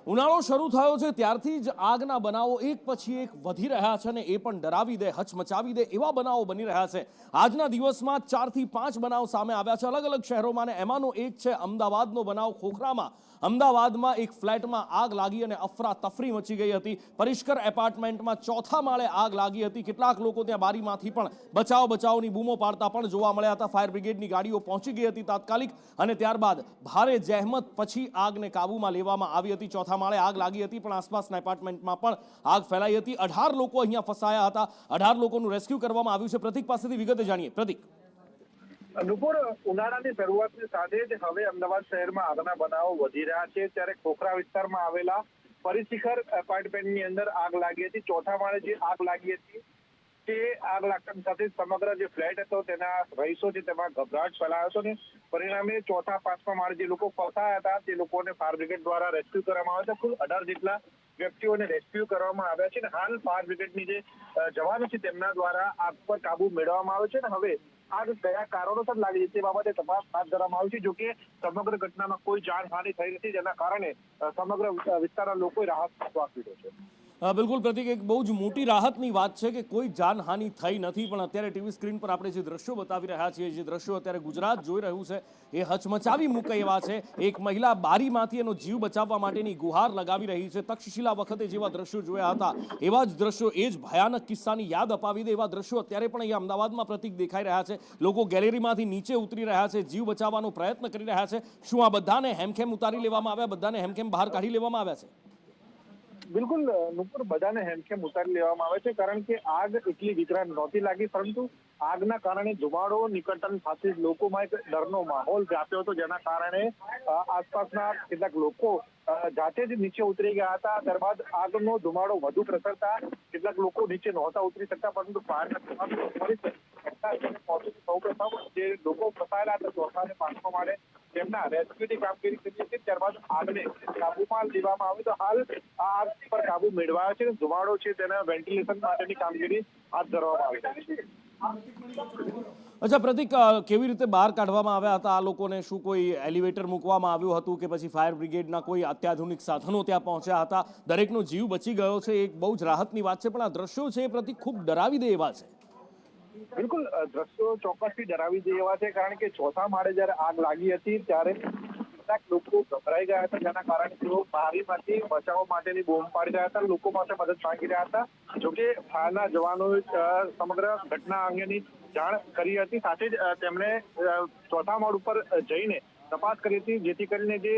ઉનાળો શરૂ થયો છે ત્યારથી જ આગના બનાવો એક પછી એક વધી રહ્યા છે અને એ પણ ડરાવી દે, હચમચાવી દે એવા બનાવો બની રહ્યા છે। આજના દિવસમાં 4 થી 5 બનાવ સામે આવ્યા છે અલગ અલગ શહેરોમાં અને એમાંનો એક છે અમદાવાદનો બનાવ ખોખરામાં। અમદાવાદમાં એક ફ્લેટમાં આગ લાગી અને અફરાતફરી મચી ગઈ હતી। પરિષ્કર એપાર્ટમેન્ટમાં 4થા માળે આગ લાગી હતી। કેટલાક લોકો ત્યાં બારીમાંથી પણ બચાવની બૂમો પાડતા પણ જોવા મળ્યા હતા। ફાયર બ્રિગેડની ગાડીઓ પહોંચી ગઈ હતી તાત્કાલિક અને ત્યારબાદ ભારે જહેમત પછી આગને કાબૂમાં લેવામાં આવી હતી। 4થા માળે આગ લાગી હતી પણ આસપાસના એપાર્ટમેન્ટમાં પણ આગ ફેલાઈ હતી। 18 લોકો અહીંયા ફસાયા હતા। 18 લોકોનું રેસ્ક્યુ કરવામાં આવ્યું છે। પ્રતિક પાસેથી વિગતે જાણીએ। પ્રતિક, નુપુર, ઉનાળાની શરૂઆતની સાથે જ હવે અમદાવાદ શહેરમાં આગના બનાવો વધી રહ્યા છે। ત્યારે ખોખરા વિસ્તારમાં આવેલા પરિશિખર એપાર્ટમેન્ટની અંદર આગ લાગી હતી। 4થા માળે જે આગ લાગી હતી તે આગ લાગતાની સાથે સમગ્ર જે ફ્લેટ હતો તેના રહીશો છે તેમાં ગભરાટ ફેલાયો હતો ને પરિણામે 4થા 5મા માળે જે લોકો ફસાયા હતા તે લોકોને ફાયર બ્રિગેડ દ્વારા રેસ્ક્યુ કરવામાં આવ્યા હતા। કુલ 18 જેટલા વ્યક્તિઓને રેસ્ક્યુ કરવામાં આવ્યા છે અને હાલ ફાયર બ્રિગેડની જે જવાનો છે તેમના દ્વારા આગ પર કાબુ મેળવવામાં આવ્યો છે અને હવે આગ કયા કારણોસર લાગી તે બાબતે તપાસ હાથ ધરવામાં આવી છે। જોકે સમગ્ર ઘટનામાં કોઈ જાનહાનિ થઈ નથી, જેના કારણે સમગ્ર વિસ્તારના લોકોએ રાહત શ્વાસ લીધો છે। બિલકુલ પ્રતિક, એક બહુ જ મોટી રાહતની વાત છે કે કોઈ જાનહાનિ થઈ નથી। પણ અત્યારે ટીવી સ્ક્રીન પર આપણે જે દ્રશ્યો બતાવી રહ્યા છીએ, જે દ્રશ્યો અત્યારે ગુજરાત જોઈ રહ્યું છે એ હચમચાવી મૂકે એવા છે। એક મહિલા બારીમાંથી એનો જીવ બચાવવા માટેની ગુહાર લગાવી રહી છે। તક્ષશિલા વખતે જેવા દ્રશ્યો જોયા હતા એવા જ દ્રશ્યો, એ જ ભયાનક કિસ્સાની યાદ અપાવી દે એવા દ્રશ્યો અત્યારે પણ અહીંયા અમદાવાદમાં પ્રતિક દેખાઈ રહ્યા છે। લોકો ગેલેરીમાંથી નીચે ઉતરી રહ્યા છે, જીવ બચાવવાનો પ્રયત્ન કરી રહ્યા છે। શું આ બધાને હેમખેમ ઉતારી લેવામાં આવ્યા, બધાને હેમખેમ બહાર કાઢી લેવામાં આવ્યા છે? બિલકુલ નુપુર, બધાને હેમખેમ ઉતારી લેવામાં આવે છે કારણ કે આગ એટલી વિકરાળ નહોતી લાગી, પરંતુ આગના કારણે ધુમાડો નીકળતાની સાથે જ લોકોમાં એક ડરનો માહોલ વ્યાપ્યો હતો, જેના કારણે આસપાસના કેટલાક લોકો જાતે જ નીચે ઉતરી ગયા હતા। ત્યારબાદ આગનો ધુમાડો વધુ પ્રસરતા કેટલાક લોકો નીચે નહોતા ઉતરી શકતા, પરંતુ સૌપ્રથમ જે લોકો ફસાયેલા હતા 4થા અને 5મા માળે તેમના રેસ્ક્યુની કામગીરી કરી હતી। ત્યારબાદ આગને કાબુમાં લેવામાં આવી તો હાલ આ આગ પર કાબુ મેળવાયો છે। ધુમાડો છે તેના વેન્ટિલેશન માટેની કામગીરી હાથ ધરવામાં આવી છે। અચ્છા પ્રતિક, કેવી રીતે બહાર કાઢવામાં આવ્યા હતા આ લોકોને? શું કોઈ એલિવેટર મૂકવામાં આવ્યું હતું કે પછી ફાયર બ્રિગેડના કોઈ અત્યાધુનિક સાધનો ત્યાં પહોંચ્યા હતા? દરેકનો જીવ બચી ગયો છે, એક બહુ જ રાહતની વાત છે, પણ આ દ્રશ્યો છે એ પ્રતિક ખૂબ ડરાવી દે એવા છે। બિલકુલ, દ્રશ્યો ચોક્કસથી ડરાવી દે એવા છે કારણ કે 4થા માળે જયારે આગ લાગી હતી ત્યારે કેટલાક લોકો ગભરાઈ ગયા હતા, જેના કારણે તેઓ બારીમાંથી બચાવ માટેની બૂમ પાડી રહ્યા હતા, લોકો પાસે મદદ માંગી રહ્યા હતા। જોકે ફાયરના જવાનોએ સમગ્ર ઘટના અંગેની જાણ કરી હતી, સાથે જ તેમણે 4થા માળ ઉપર જઈને તપાસ કરી હતી, જેથી કરીને જે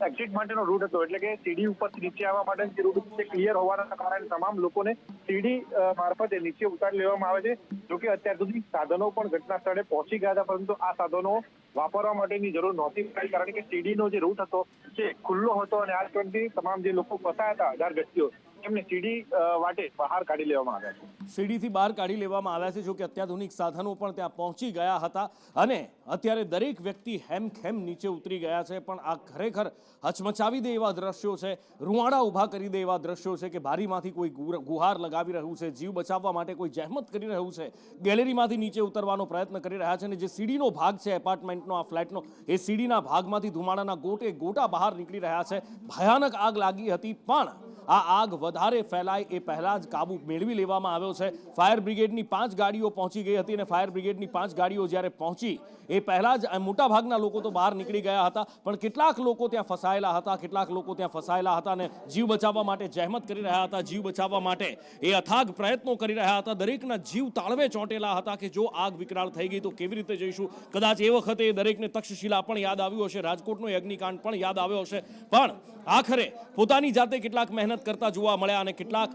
એક્ઝિટ માટેનો રૂટ હતો એટલે કે સીડી ઉપરથી નીચે આવવા માટે જે રૂટ છે ક્લિયર હોવાના કારણે તમામ લોકોને સીડી મારફતે નીચે ઉતારી લેવામાં આવે છે। જોકે અત્યાર સુધી સાધનો પણ ઘટના સ્થળે પહોંચી ગયા હતા, પરંતુ આ સાધનો વાપરવા માટેની જરૂર નહોતી પડી કારણ કે સીડીનો જે રૂટ હતો તે ખુલ્લો હતો અને આ કારણથી તમામ જે લોકો ફસાયા હતા 18 વ્યક્તિઓ એમને સીડી વાટે બહાર કાઢી લેવામાં આવ્યા છે। સીડીથી બહાર કાઢી લેવામાં આવ્યા છે, જો કે અત્યાધુનિક સાધનો પણ ત્યાં પહોંચી ગયા હતા અને અત્યારે દરેક વ્યક્તિ હેમખેમ નીચે ઉતરી ગયા છે। પણ આ ખરેખર હચમચાવી દે એવા દ્રશ્યો છે, રૂવાડા ઊભા કરી દે એવા દ્રશ્યો છે કે બારીમાંથી કોઈ ગુહાર લગાવી રહ્યું છે, જીવ બચાવવા માટે કોઈ જહેમત કરી રહ્યું છે, ગેલેરીમાંથી નીચે ઉતરવાનો પ્રયત્ન કરી રહ્યા છે અને જે સીડીનો ભાગ છે એપાર્ટમેન્ટનો, આ ફ્લેટનો, એ સીડીના ભાગમાંથી ધુમાડાના ગોટા બહાર નીકળી રહ્યા છે। ભયાનક આગ લાગી હતી પણ આ આગ વધારે ફેલાય એ પહેલા જ કાબુ મેળવી લેવામાં આવ્યો છે। ફાયર બ્રિગેડની 5 ગાડીઓ પહોંચી ગઈ હતી અને ફાયર બ્રિગેડની 5 ગાડીઓ જ્યારે પહોંચી એ પહેલા જ મોટાભાગના લોકો તો બહાર નીકળી ગયા હતા, પણ કેટલાક લોકો ત્યાં ફસાયેલા હતા અને જીવ બચાવવા માટે જહેમત કરી રહ્યા હતા, જીવ બચાવવા માટે એ અથાગ પ્રયત્નો કરી રહ્યા હતા। દરેકના જીવ તાળવે ચોંટેલા હતા કે જો આગ વિકરાળ થઈ ગઈ તો કેવી રીતે જઈશું। કદાચ એ વખતે દરેકને તક્ષશિલા પણ યાદ આવ્યું હશે, રાજકોટનો અગ્નિકાંડ પણ યાદ આવ્યો હશે, પણ આખરે પોતાની જાતે કેટલાક મહેનત કરતા જોવા મળ્યા અને કેટલાક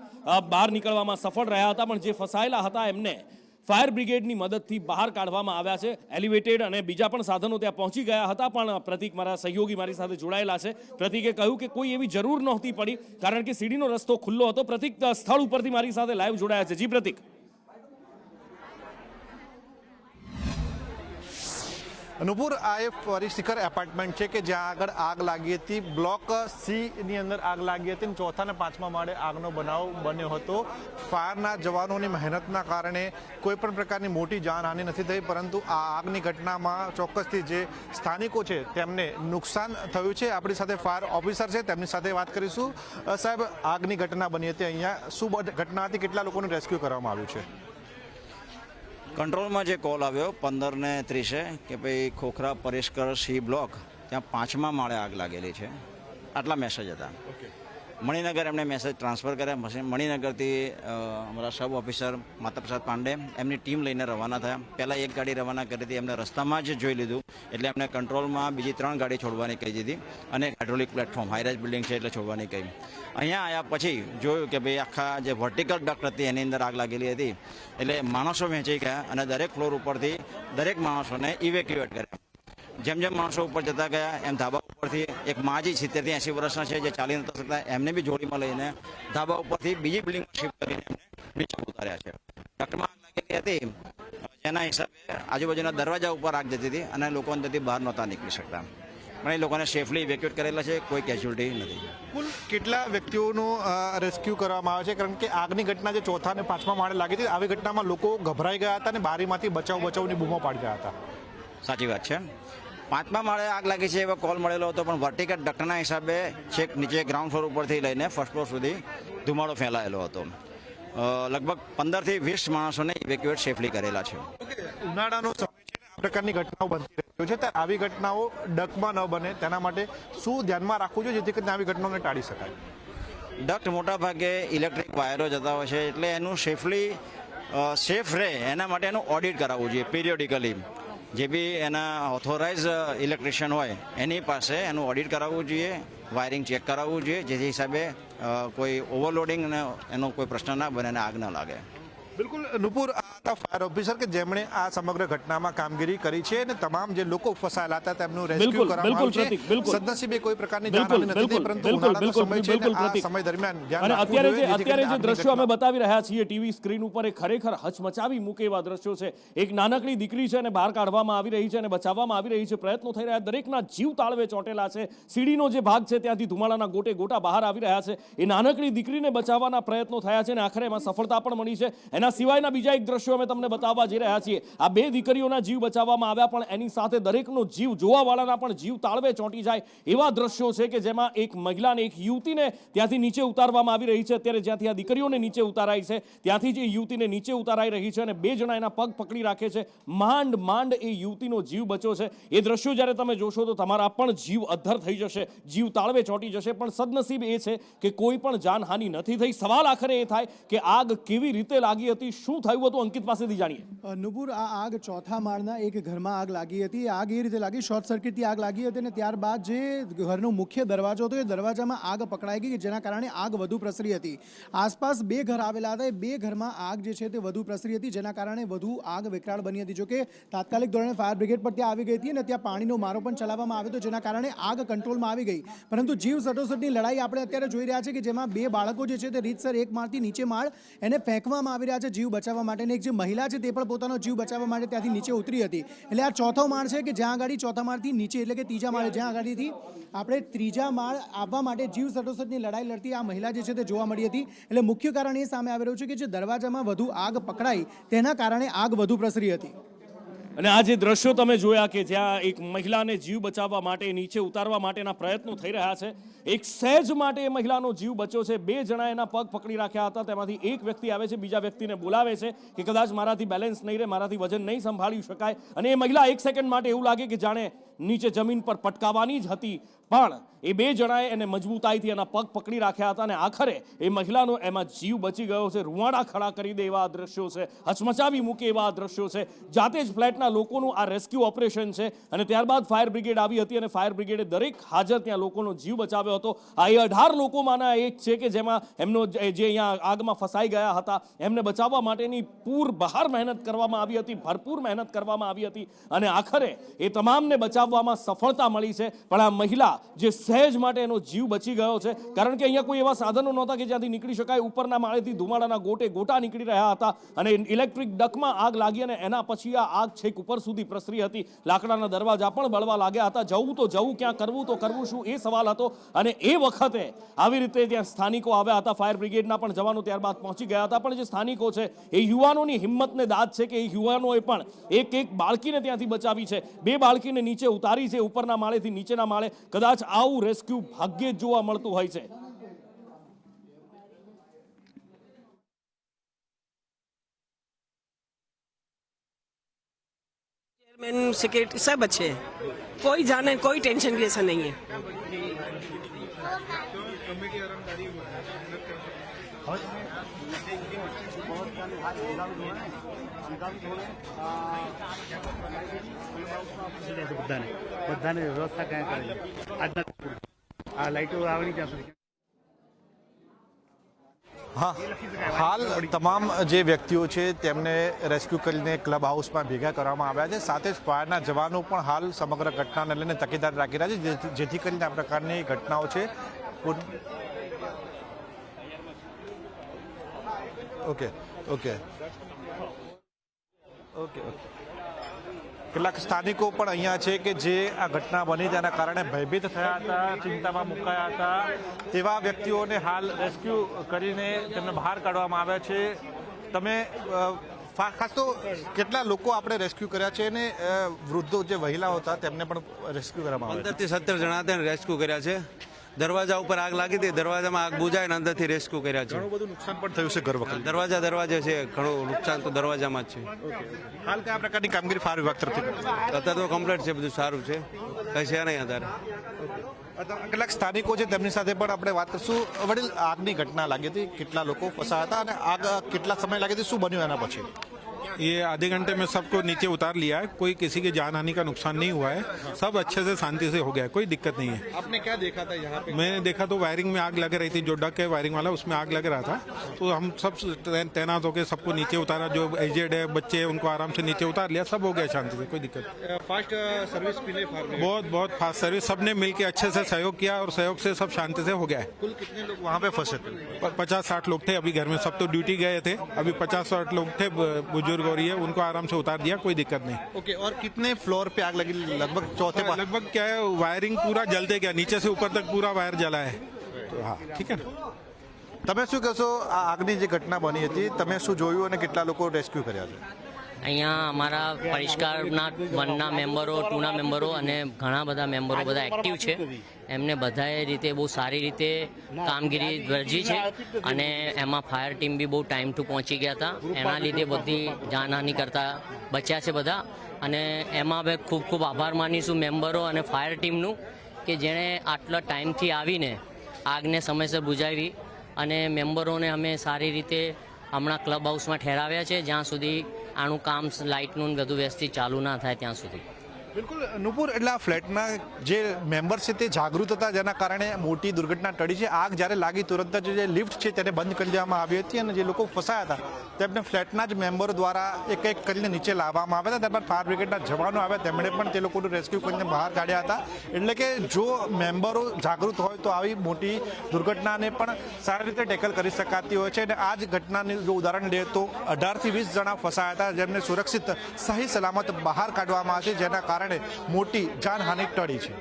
બહાર નીકળવામાં સફળ રહ્યા હતા, પણ જે ફસાયેલા હતા એમને ફાયર બ્રિગેડની મદદથી બહાર કાઢવામાં આવ્યા છે। એલિવેટેડ અને બીજા પણ સાધનો ત્યાં પહોંચી ગયા હતા, પણ પ્રતિક, મારા સહયોગી મારી સાથે જોડાયેલા છે, પ્રતિકે કહ્યું કે કોઈ એવી જરૂર નહોતી પડી કારણ કે સીડીનો રસ્તો ખુલ્લો હતો। પ્રતિક સ્થળ ઉપરથી મારી સાથે લાઈવ જોડાયા છે। જી પ્રતિક। નુપુર, આ એ ફરી શિખર એપાર્ટમેન્ટ છે કે જ્યાં આગળ આગ લાગી હતી. બ્લોક સી ની અંદર આગ લાગી હતી અને ચોથા અને પાંચમા માળે આગનો બનાવ બન્યો હતો. ફાયરના જવાનોની મહેનતના કારણે કોઈ પણ પ્રકારની મોટી જાનહાનિ નથી થઈ, પરંતુ આ આગની ઘટનામાં ચોક્કસથી જે સ્થાનિકો છે તેમને નુકસાન થયું છે. આપણી સાથે ફાયર ઓફિસર છે, તેમની સાથે વાત કરીશું. સાહેબ, આગની ઘટના બની હતી અહીંયા, શું ઘટના હતી, કેટલા લોકોનું રેસ્ક્યુ કરવામાં આવ્યું છે? કંટ્રોલમાં જે કોલ આવ્યો 15:30 કે ભાઈ ખોખરા પરેશકર સી બ્લોક ત્યાં 5મા માળે આગ લાગેલી છે, આટલા મેસેજ હતા. મણિનગર એમણે મેસેજ ટ્રાન્સફર કર્યા. મણિનગરથી અમારા સબ ઓફિસર માતાપ્રસાદ પાંડે એમની ટીમ લઈને રવાના થયા. પહેલાં એક ગાડી રવાના કરી હતી, એમને રસ્તામાં જ જોઈ લીધું એટલે એમને કંટ્રોલમાં બીજી 3 ગાડી છોડવાની કહી દીધી અને હાઇડ્રોલિક પ્લેટફોર્મ હાઈરાઇઝ બિલ્ડિંગ છે એટલે છોડવાની કહી. અહીંયા આવ્યા પછી જોયું કે ભાઈ આખા જે વર્ટિકલ ડક્ટ હતી એની અંદર આગ લાગેલી હતી એટલે માણસો વહેંચાઈ ગયા અને દરેક ફ્લોર ઉપરથી દરેક માણસોને ઇવેક્યુએટ કર્યા. જેમ જેમ માણસો ઉપર જતા ગયા એમ ધાબા ઉપરથી એક માજી 70 થી 80 વર્ષના છે જે ચાલી નતા શકતા, એમને બી જોડીમાં લઈને ધાબા ઉપરથી બીજી બિલ્ડિંગમાં શિફ્ટ કરીને એમને નીચે ઉતાર્યા છે. ડક્ટમાં આગ લાગેલી હતી જેના હિસાબે આજુબાજુના દરવાજા ઉપર આગ જતી હતી અને લોકો અંદરથી બહાર નહોતા નીકળી શકતા, પણ એ લોકોને સેફલી ઇવેક્યુએટ કરેલા છે, કોઈ કેઝ્યુઅલ્ટી નથી. કુલ કેટલા વ્યક્તિઓનું રેસ્ક્યુ કરવામાં આવે છે? કારણ કે આગની ઘટના જે ચોથા અને પાંચમા માળે લાગી હતી, આવી ઘટનામાં લોકો ગભરાઈ ગયા હતા અને બારીમાંથી બચાવની બૂમો પાડતા હતા. સાચી વાત છે. 5મા માળે આગ લાગી છે એવો કોલ મળેલો હતો, પણ વર્ટિકલ ડક્ટના હિસાબે છેક નીચે ગ્રાઉન્ડ ફ્લોર ઉપરથી લઈને ફર્સ્ટ ફ્લોર સુધી ધુમાડો ફેલાયેલો હતો. લગભગ 15 થી 20 માણસોને ઇવેક્યુએટ સેફલી કરેલા છે. ઉનાળાનો સમય છે, આ પ્રકારની ઘટનાઓ બનતી રહ્યો છે, ત્યારે આવી ઘટનાઓ ડકમાં ન બને તેના માટે શું ધ્યાનમાં રાખવું જોઈએ જેથી કરીને આવી ઘટનાઓને ટાળી શકાય? ડક્ટ મોટા ભાગે ઇલેક્ટ્રિક વાયરો જતા હોય છે એટલે એનું સેફ રહે એના માટે એનું ઓડિટ કરાવવું જોઈએ પિરિયોડિકલી. જે બી એના ઓથોરાઇઝ ઇલેક્ટ્રિશિયન હોય એની પાસે એનું ઓડિટ કરાવવું જોઈએ, વાયરિંગ ચેક કરાવવું જોઈએ, જેથી હિસાબે કોઈ ઓવરલોડિંગ અને એનો કોઈ પ્રશ્ન ના બને અને આગ ન લાગે. બિલકુલ નુપુર, આ હતા ફાયર ઓફિસર કે જેમણે આ સમગ્ર ઘટનામાં કામગીરી કરી છે અને તમામ જે લોકો ફસાયેલા હતા તેમનું રેસ્ક્યુ કરવામાં આવ્યું છે. સદનસીબે કોઈ પ્રકારની જાનહાનિ નથી થઈ, પરંતુ ઉનાળાનો સમય છે અને આ સમય દરમિયાન ધ્યાન અને રાખવું જોઈએ અત્યારે જે જેથી દ્રશ્યો અમે બતાવી રહ્યા છીએ ટીવી સ્ક્રીન ઉપર, એ ખરેખર હચમચાવી મૂકે એવા દ્રશ્યો છે. એક નાનકડી દીકરી છે અને બહાર કાઢવામાં આવી રહી છે અને બચાવવામાં આવી રહી છે, પ્રયત્નો થઈ રહ્યા, દરેકના જીવ તાળવે ચોંટેલા છે. સીડીનો જે ભાગ છે ત્યાંથી ધુમાડાના ગોટે ગોટા બહાર આવી રહ્યા છે. એ નાનકડી દીકરીને બચાવવાના પ્રયત્નો થયા છે અને આખરે એમાં સફળતા પણ મળી છે. એના સિવાયના બીજા એક દ્રશ્યો અમે તમને બતાવવા જઈ રહ્યા છીએ. આ 2 દીકરીઓના જીવ બચાવવામાં આવ્યા, પણ એની સાથે દરેકનો જીવ, જોવાવાળાના પણ જીવ તાળવે ચોંટી જાય એવા દ્રશ્યો છે કે જેમાં એક મહિલાને, એક યુવતીને ત્યાંથી નીચે ઉતારવામાં આવી રહી છે. અત્યારે જ્યાંથી આ દીકરીઓને નીચે ઉતારાઈ છે ત્યાંથી જ એ યુવતીને નીચે ઉતારાઈ રહી છે અને 2 જણા એના પગ પકડી રાખે છે. માંડ એ યુવતીનો જીવ બચ્યો છે. એ દ્રશ્યો જ્યારે તમે જોશો તો તમારા પણ જીવ અદ્ધર થઈ જશે, જીવ તાળવે ચોંટી જશે. પણ સદનસીબ એ છે કે કોઈ પણ જાનહાનિ નથી થઈ. સવાલ આખરે એ થાય કે આગ કેવી રીતે લાગી હતી, શું થયું હતું, અંકિત પાસેથી જાણીએ. નુપુર, આ આગ ચોથા માળના એક ઘરમાં આગ લાગી હતી. આગ એ રીતે લાગી, શોર્ટ સર્કિટથી આગ લાગી હતી અને ત્યારબાદ જે ઘરનો મુખ્ય દરવાજો હતો એ દરવાજામાં આગ પકડાઈ ગઈ, જેના કારણે આગ વધુ પ્રસરી હતી. આસપાસ 2 ઘર આવેલા હતા, એ 2 ઘરમાં આગ જે છે તે વધુ પ્રસરી હતી, જેના કારણે વધુ આગ વિકરાળ બની હતી. જોકે તાત્કાલિક ધોરણે ફાયર બ્રિગેડ પણ ત્યાં આવી ગઈ હતી અને ત્યાં પાણીનો મારો પણ ચલાવવામાં આવ્યો હતો, જેના કારણે આગ કંટ્રોલમાં આવી ગઈ. પરંતુ જીવ સટોસટની લડાઈ આપણે અત્યારે જોઈ રહ્યા છે કે જેમાં 2 બાળકો જે છે તે રીતસર એક માળથી નીચે માળ એને ફેંકવામાં આવી રહ્યા છે જીવ બચાવવા માટે. એક જે મહિલા છે તે પણ પોતાનો જીવ બચાવવા માટે ત્યાંથી નીચે ઉતરી હતી. એટલે આ ચોથો માળ છે કે જ્યાં આગળ ચોથા માળથી નીચે એટલે કે ત્રીજા માળે, જ્યાં આગળથી આપણે ત્રીજા માળ આવવા માટે જીવ સટોસટની લડાઈ લડતી આ મહિલા જે છે તે જોવા મળી હતી. એટલે મુખ્ય કારણ એ સામે આવી રહ્યું છે કે જે દરવાજામાં વધુ આગ પકડાઈ તેના કારણે આગ વધુ પ્રસરી હતી. અને આ જે દ્રશ્યો તમે જોયા કે જ્યાં એક મહિલાને જીવ બચાવવા માટે, નીચે ઉતારવા માટેના પ્રયત્નો થઈ રહ્યા છે, એક સહેજ માટે એ મહિલાનો જીવ બચ્યો છે. 2 જણા એના પગ પકડી રાખ્યા હતા, તેમાંથી એક વ્યક્તિ આવે છે, બીજા વ્યક્તિને બોલાવે છે કે કદાચ મારાથી બેલેન્સ નહીં રહે, મારાથી વજન નહીં સંભાળી શકાય. અને એ મહિલા 1 સેકન્ડ માટે એવું લાગે કે જાણે નીચે જમીન પર પટકાવાની જ હતી, પણ એ 2 જણાએ એને મજબૂતાઈથી એના પગ પકડી રાખ્યા હતા અને આખરે એ મહિલાનો એમાં જીવ બચી ગયો છે. રૂવાડા ખડા કરી દે એવા દ્રશ્યો છે, હચમચાવી મૂકે એવા દ્રશ્યો છે. જાતે જ ફ્લેટના લોકોનું આ રેસ્ક્યુ ઓપરેશન છે અને ત્યારબાદ ફાયર બ્રિગેડ આવી હતી અને ફાયર બ્રિગેડે દરેક હાજર ત્યાં લોકોનો જીવ બચાવ્યો આવ્યો હતો. આ એ 18 લોકોમાંના એક છે કે જેમાં એમનો જે અહીંયા આગમાં ફસાઈ ગયા હતા એમને બચાવવા માટેની પૂર બહાર મહેનત કરવામાં આવી હતી, ભરપૂર મહેનત કરવામાં આવી હતી અને આખરે એ તમામને બચાવવામાં સફળતા મળી છે. પણ આ મહિલા જે સહેજ માટે એનો જીવ બચી ગયો છે, કારણ કે અહીંયા કોઈ એવા સાધનો નહોતા કે જ્યાંથી નીકળી શકાય. ઉપરના માળેથી ધુમાડાના ગોટા નીકળી રહ્યા હતા અને ઇલેક્ટ્રિક ડકમાં આગ લાગી અને એના પછી આ આગ છેક ઉપર સુધી પ્રસરી હતી. લાકડાના દરવાજા પણ બળવા લાગ્યા હતા. જવું તો જવું ક્યાં, કરવું તો કરવું શું, એ સવાલ હતો. અને એ વખતે આવી રીતે ત્યાં સ્થાનિકો આવ્યા હતા, ફાયર બ્રિગેડના પણ જવાનો ત્યારબાદ પહોંચી ગયા હતા. પણ જે સ્થાનિકો છે એ યુવાનોની હિંમતને દાદ છે કે એ યુવાનોએ પણ એક બાળકીને ત્યાંથી બચાવી છે, 2 બાળકીને નીચે ઉતારી છે ઉપરના માળેથી નીચેના માળે. કદાચ આવું રેસ્ક્યુ ભાગ્યે જ જોવા મળતું હોય છે. चेयरमैन सेक्रेटरी सब अच्छे हैं, कोई जाने कोई टेंशन की ऐसा नहीं है. બધાને વ્યવસ્થા ક્યાં કરેલી આજના આ લાઈટો આવવાની ત્યાં સુધી. હા, હાલ તમામ જે વ્યક્તિઓ છે તેમને રેસ્ક્યુ કરીને ક્લબ હાઉસમાં ભેગા કરવામાં આવ્યા છે. સાથે જ ફાયરના જવાનો પણ હાલ સમગ્ર ઘટનાને લઈને તકેદારી રાખી રહ્યા છે, જેથી કરીને આ પ્રકારની ઘટનાઓ છે. ઓકે ઓકે ઓકે કેટલાક સ્થાનિકો પણ અહીંયા છે કે જે આ ઘટના બની તેના કારણે ભયભીત થયા હતા, ચિંતામાં મુકાયા હતા. તેવા વ્યક્તિઓને હાલ રેસ્ક્યુ કરીને તેમને બહાર કાઢવામાં આવ્યા છે. તમે ખાસ તો કેટલા લોકો આપણે રેસ્ક્યુ કર્યા છે અને વૃદ્ધો જે મહિલાઓ હતા તેમને પણ રેસ્ક્યુ કરવામાં આવ્યા 15 થી 17 જણા હતા રેસ્ક્યુ કર્યા છે. દરવાજા ઉપર આગ લાગી હતી, દરવાજામાં આગ બુજાય ને અંદરથી રેસ્ક્યુ કર્યા છે. ઘણું બધું નુકસાન પણ થયું છે ઘર વખત. દરવાજા છે, ઘણું નુકસાન તો દરવાજામાં જ છે. હાલ કયા પ્રકારની કામગીરી ફાયર વિભાગ તરફથી અત્યારે તો કમ્પ્લીટ છે, બધું સારું છે, કઈ છે નહીં અત્યારે. કેટલાક સ્થાનિકો છે તેમની સાથે પણ આપણે વાત કરશું. વડીલ, આગની ઘટના લાગી હતી, કેટલા લોકો ફસાયા હતા અને આગ કેટલા સમય લાગી હતી, શું બન્યું એના પછી? ये आधे घंटे में सबको नीचे उतार लिया है, कोई किसी के जान हानि का नुकसान नहीं हुआ है, सब अच्छे से शांति से हो गया है, कोई दिक्कत नहीं है. आपने क्या देखा था यहाँ पे? मैंने देखा तो वायरिंग में आग लग रही थी, जो डक है वायरिंग वाला उसमें आग लग रहा था, तो हम सब तैनात होकर सबको नीचे उतारा. जो एजेड है, बच्चे हैं, उनको आराम से नीचे उतार लिया, सब हो गया शांति से, कोई दिक्कत. फास्ट सर्विस मिले बहुत फास्ट सर्विस, सबने मिलकर अच्छे से सहयोग किया और सहयोग से सब शांति से हो गया है. कुल कितने लोग वहाँ पे फंसे थे? 50-60 लोग थे. अभी घर में सब तो ड्यूटी गए थे, अभी 50-60 लोग थे बुजुर्ग और ये, उनको आराम से उतार दिया, कोई दिक्कत नहीं. ओके, और कितने फ्लोर पे आग लगी? लगभग चौथे लगभग क्या है, वायरिंग पूरा जलते गया, नीचे से ऊपर तक पूरा वायर जला है. तो हाँ, ठीक है ना. તમે શું કહેશો, આ આગની જે ઘટના બની હતી તમે શું જોયું અને કેટલા લોકો રેસ્ક્યુ કર્યા છે? અહીંયા અમારા પરિષ્કારના 1ના મેમ્બરો, 2ના મેમ્બરો અને ઘણા બધા મેમ્બરો બધા એક્ટિવ છે. એમને બધાએ રીતે બહુ સારી રીતે કામગીરી વર્જી છે અને એમાં ફાયર ટીમ બી બહુ ટાઈમ ટુ પહોંચી ગયા હતા. એના લીધે બધી જાનહાનિ કરતા બચ્યા છે બધા. અને એમાં હવે ખૂબ ખૂબ આભાર માનીશું મેમ્બરો અને ફાયર ટીમનું કે જેણે આટલા ટાઈમથી આવીને આગને સમયસર બુઝાવી. અને મેમ્બરોને અમે સારી રીતે હમણાં ક્લબ હાઉસમાં ઠેરાવ્યા છે, જ્યાં સુધી આનું કામ લાઇટનું બધું વ્યવસ્થિત ચાલુ ના થાય ત્યાં સુધી. બિલકુલ નુપુર, એટલે આ ફ્લેટના જે મેમ્બર છે તે જાગૃત હતા, જેના કારણે મોટી દુર્ઘટના ટળી છે. આગ જ્યારે લાગી તુરંત જ જે લિફ્ટ છે તેને બંધ કરી દેવામાં આવી હતી અને જે લોકો ફસાયા હતા તેમને ફ્લેટના જ મેમ્બરો દ્વારા એક કરીને નીચે લાવવામાં આવ્યા હતા. ત્યારબાદ ફાયર બ્રિગેડના જવાનો આવ્યા, તેમણે પણ તે લોકોનું રેસ્ક્યુ કરીને બહાર કાઢ્યા હતા. એટલે કે જો મેમ્બરો જાગૃત હોય તો આવી મોટી દુર્ઘટનાને પણ સારી રીતે ટેકલ કરી શકાતી હોય છે. અને આ જ ઘટનાનું જો ઉદાહરણ લઈએ તો 18 થી 20 જણા ફસાયા હતા, જેમને સુરક્ષિત સહી સલામત બહાર કાઢવામાં આવે છે, જેના કારણે મોટી જાનહાનિ ટળી છે.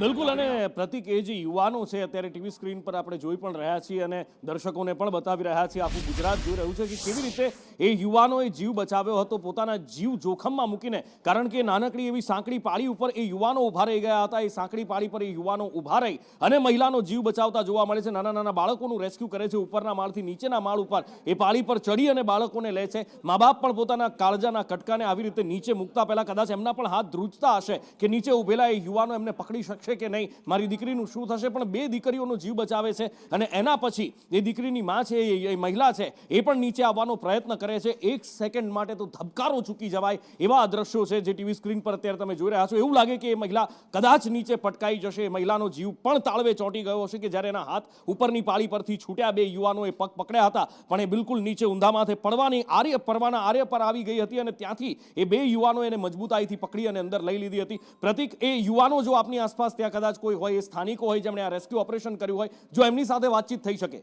બિલકુલ. અને પ્રતિક, એ જે યુવાનો છે અત્યારે ટીવી સ્ક્રીન પર આપણે જોઈ પણ રહ્યા છીએ અને દર્શકોને પણ બતાવી રહ્યા છીએ, આખું ગુજરાત જોઈ રહ્યું છે કે કેવી રીતે એ યુવાનોએ જીવ બચાવ્યો હતો, પોતાના જીવ જોખમમાં મૂકીને. કારણ કે નાનકડી એવી સાંકડી પાળી ઉપર એ યુવાનો ઊભા રહી ગયા હતા. એ સાંકડી પાળી પર એ યુવાનો ઊભા રહી અને મહિલાનો જીવ બચાવતા જોવા મળે છે. નાના નાના બાળકોનું રેસ્ક્યુ કરે છે, ઉપરના માળથી નીચેના માળ ઉપર એ પાળી પર ચડી અને બાળકોને લે છે. મા બાપ પણ પોતાના કાળજાના કટકાને આવી રીતે નીચે મૂકતા પહેલા કદાચ એમના પણ હાથ ધ્રુજતા ઉત્સુકતા હશે કે નીચે ઊભેલા એ યુવાનો એમને પકડી શકશે કે નહીં, મારી દીકરીનું શું થશે. પણ 2 દીકરીઓનો જીવ બચાવે છે અને એના પછી એ દીકરીની માં છે, એ મહિલા છે, એ પણ નીચે આવવાનો પ્રયત્ન કરે છે. 1 સેકન્ડ માટે તો ધબકારો ચૂકી જવાય એવા આ દ્રશ્યો છે જે ટીવી સ્ક્રીન પર અત્યારે તમે જોઈ રહ્યા છો. એવું લાગે કે એ મહિલા કદાચ નીચે પટકાઈ જશે. એ મહિલાનો જીવ પણ તાળવે ચોંટી ગયો હશે કે જ્યારે એના હાથ ઉપરની પાળી પરથી છૂટ્યા. 2 યુવાનોએ પગ પકડ્યા હતા પણ એ બિલકુલ નીચે ઊંધા માથે પડવાના આર્ય પર આવી ગઈ હતી અને ત્યાંથી એ 2 યુવાનો એને મજબૂતાઈથી પકડી અને અંદર લઈ લીધી હતી. પ્રતિક, એ યુવાનો જો આપની આસપાસ ત્યાં કદાચ કોઈ હોય, એ સ્થાનિકો હોય જેમણે આ રેસ્ક્યુ ઓપરેશન કર્યું હોય, જો એમની સાથે વાતચીત થઈ શકે?